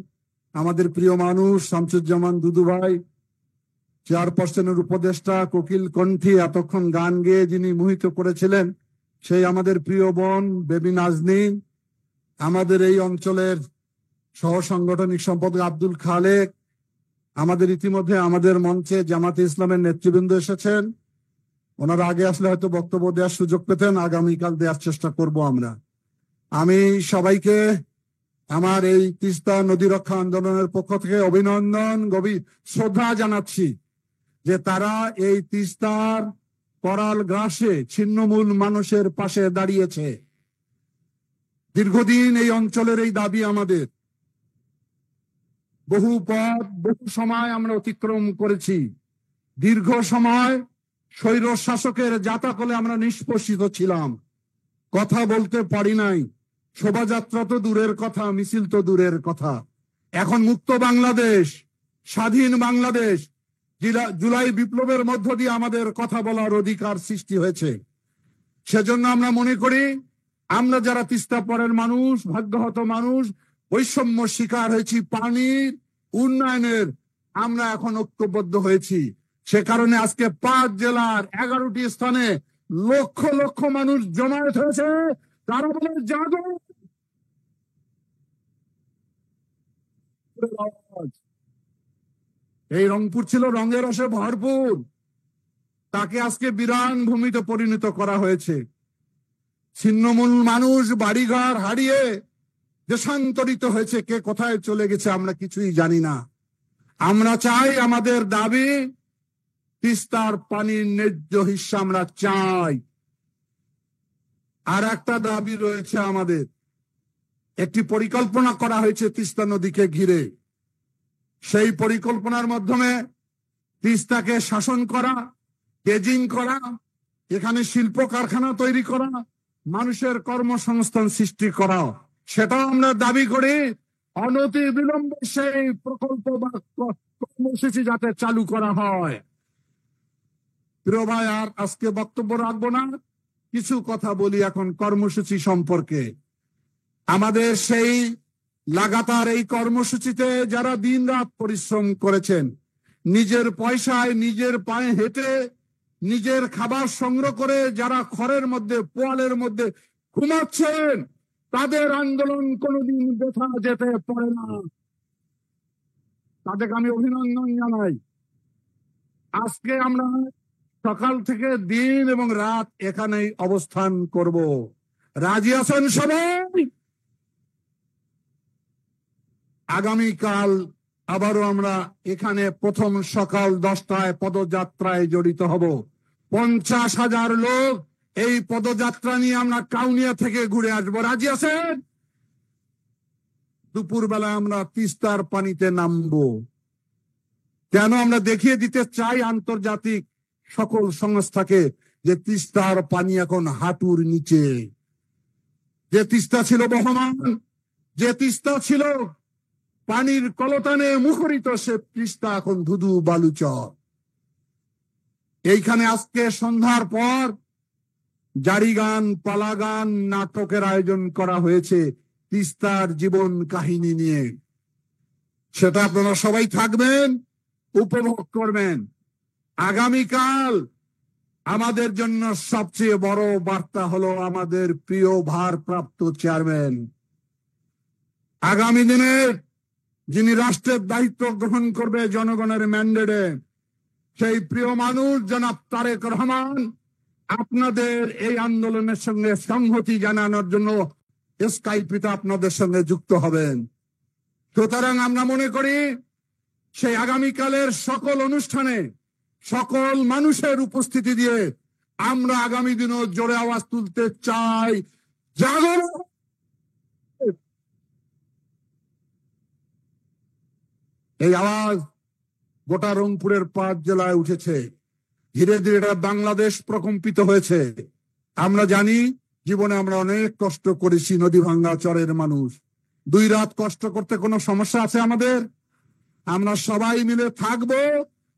[SPEAKER 6] আমাদের প্রিয় মানুষ শামসুজ্জামান দুদু ভাই, চেয়ারপারসনের উপদেষ্টা কোকিল কণ্ঠী এতক্ষণ গান গেয়ে যিনি মোহিত করেছিলেন, সেই আমাদের প্রিয় বোন বেবি নাজনীন, আমাদের এই অঞ্চলের সহ সাংগঠনিক সম্পাদক আব্দুল খালেক, আমাদের ইতিমধ্যে আমাদের মঞ্চে জামাতে ইসলামের নেতৃবৃন্দ এসেছেন। ওনারা আগে আসলে হয়তো বক্তব্য দেওয়ার সুযোগ পেতেন, আগামীকাল দেওয়ার চেষ্টা করব আমরা। আমি সবাইকে আমার এই তিস্তা নদী রক্ষা আন্দোলনের পক্ষ থেকে অভিনন্দন, গভীর শ্রদ্ধা জানাচ্ছি যে তারা এই তিস্তার করাল গ্রাসে ছিন্নমূল মানুষের পাশে দাঁড়িয়েছে। দীর্ঘদিন এই অঞ্চলের এই দাবি আমাদের, বহু পথ বহু সময় আমরা অতিক্রম করেছি। দীর্ঘ সময় স্বৈর শাসকের জাতাকলে আমরা নিষ্পেষিত ছিলাম, কথা বলতে পারি নাই, শোভাযাত্রা তো দূরের কথা, মিছিল তো দূরের কথা। এখন মুক্ত বাংলাদেশ, স্বাধীন বাংলাদেশ, জুলাই বিপ্লবের মধ্য দিয়ে আমাদের কথা বলার অধিকার সৃষ্টি হয়েছে। সেজন্য আমরা মনে করি আমরা যারা তিস্তা পারের মানুষ, ভাগ্যহত মানুষ, বৈষম্য শিকার হয়েছি, পানির উন্নয়নের আমরা এখন ঐক্যবদ্ধ হয়েছি। সে কারণে আজকে 5 জেলার 11টি স্থানে লক্ষ লক্ষ মানুষ জমায়েত হয়েছে। তারা বলে জাগো। এই রংপুর ছিল রঙের রসে ভরপুর, তাকে আজকে বিরান ভূমিতে পরিণত করা হয়েছে। ছিন্নমূল মানুষ বাড়িঘর হারিয়ে দেশান্তরিত হয়েছে, কে কোথায় চলে গেছে আমরা কিছুই জানি না। আমরা চাই আমাদের দাবি, তিস্তার পানির ন্যায্য হিস্সা আমরা চাই। আর একটা দাবি রয়েছে আমাদের, একটি পরিকল্পনা করা হয়েছে তিস্তা নদীকে ঘিরে। সেই পরিকল্পনার মাধ্যমে তিস্তাকে শাসন করা, কেজিং করা, এখানে শিল্প কারখানা তৈরি করা, মানুষের কর্মসংস্থান সৃষ্টি করা, সেটাও আমরা দাবি করি। অনতি বিলম্বে সেই প্রকল্প বা কর্মসূচি যাতে চালু করা হয়। প্রিয় ভাই, আর আজকে বক্তব্য রাখবো না, কিছু কথা বলি এখন কর্মসূচি সম্পর্কে। আমাদের সেই লাগাতার এই কর্মসূচিতে যারা দিন রাত পরিশ্রম করেছেন, নিজের পয়সায় নিজের পায়ে হেঁটে নিজের খাবার সংগ্রহ করে যারা খড়ের মধ্যে পোয়ালের মধ্যে ঘুমাচ্ছেন, তাদের আন্দোলন কোনোদিন বৃথা যেতে পারে না। তাদেরকে আমি অভিনন্দন জানাই। আজকে আমরা সকাল থেকে দিন এবং রাত এখানেই অবস্থান করব। রাজি আছেন সবাই? আগামীকাল আবারও আমরা এখানে প্রথম সকাল 10টায় পদযাত্রায় জড়িত হব। 50,000 লোক এই পদযাত্রা নিয়ে আমরা কাউনিয়া থেকে ঘুরে আসবো। রাজি আছেন? দুপুরবেলা আমরা তিস্তার পানিতে নামবো। কেন? আমরা দেখিয়ে দিতে চাই আন্তর্জাতিক সকল সংস্থাকে যে তিস্তার পানি এখন হাঁটুর নিচে। যে তিস্তা ছিল বহমান, যে তিস্তা ছিল পানির কলতানে মুখরিত, সে তিস্তা এখন ধুধু বালুচর। এইখানে আজকে সন্ধ্যার পর জারি গান, পালা গান, নাটকের আয়োজন করা হয়েছে তিস্তার জীবন কাহিনী নিয়ে। সেটা আপনারা সবাই থাকবেন, উপভোগ করবেন। আগামীকাল আমাদের জন্য সবচেয়ে বড় বার্তা হলো আমাদের প্রিয় ভারপ্রাপ্ত চেয়ারম্যান, আগামী দিনে যিনি রাষ্ট্রের দায়িত্ব গ্রহণ করবে জনগণের ম্যান্ডেটে, সেই প্রিয় মানুষ জনাব তারেক রহমান আপনাদের এই আন্দোলনের সঙ্গে সংহতি জানানোর জন্য স্কাইপিতে আপনাদের সঙ্গে যুক্ত হবেন। সুতরাং আমরা মনে করি সেই আগামীকালের সকল অনুষ্ঠানে সকল মানুষের উপস্থিতি দিয়ে আমরা আগামী দিনও জোরে আওয়াজ তুলতে চাই, জাগো। এই আওয়াজ গোটা রংপুরের 5 জেলায় উঠেছে। ধীরে ধীরে এটা বাংলাদেশ প্রকম্পিত হয়েছে। আমরা জানি জীবনে আমরা অনেক কষ্ট করেছি, নদী ভাঙ্গা চরের মানুষ। 2 রাত কষ্ট করতে কোনো সমস্যা আছে আমাদের? আমরা সবাই মিলে থাকবো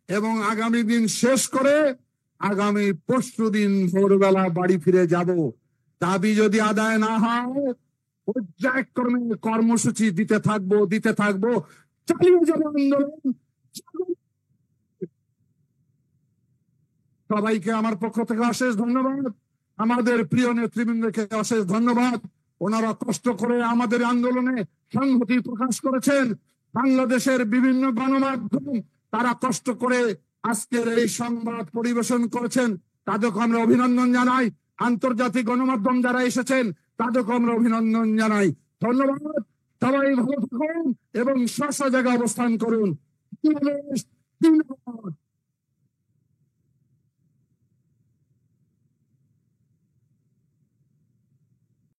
[SPEAKER 6] এবং আগামী দিন শেষ করে আগামী পরশু দিন ভোরবেলা বাড়ি ফিরে যাব। দাবি যদি আদায় না হয় পর্যায়ক্রমে কর্মসূচি দিতে থাকবো, চালিয়ে যাবো আন্দোলন। সবাইকে আমার পক্ষ থেকে অশেষ ধন্যবাদ। আমাদের প্রিয় নেতৃবৃন্দকে অশেষ ধন্যবাদ। ওনারা কষ্ট করে আমাদের আন্দোলনে সংহতি প্রকাশ করেছেন। বাংলাদেশের বিভিন্ন গণমাধ্যম তারা কষ্ট করে আজকের এই সংবাদ পরিবেশন করেছেন, তাদেরকে আমরা অভিনন্দন জানাই। আন্তর্জাতিক গণমাধ্যম যারা এসেছেন তাদেরকে আমরা অভিনন্দন জানাই। ধন্যবাদ। সবাই ভালো থাকুন এবং স্ব জায়গায় অবস্থান করুন।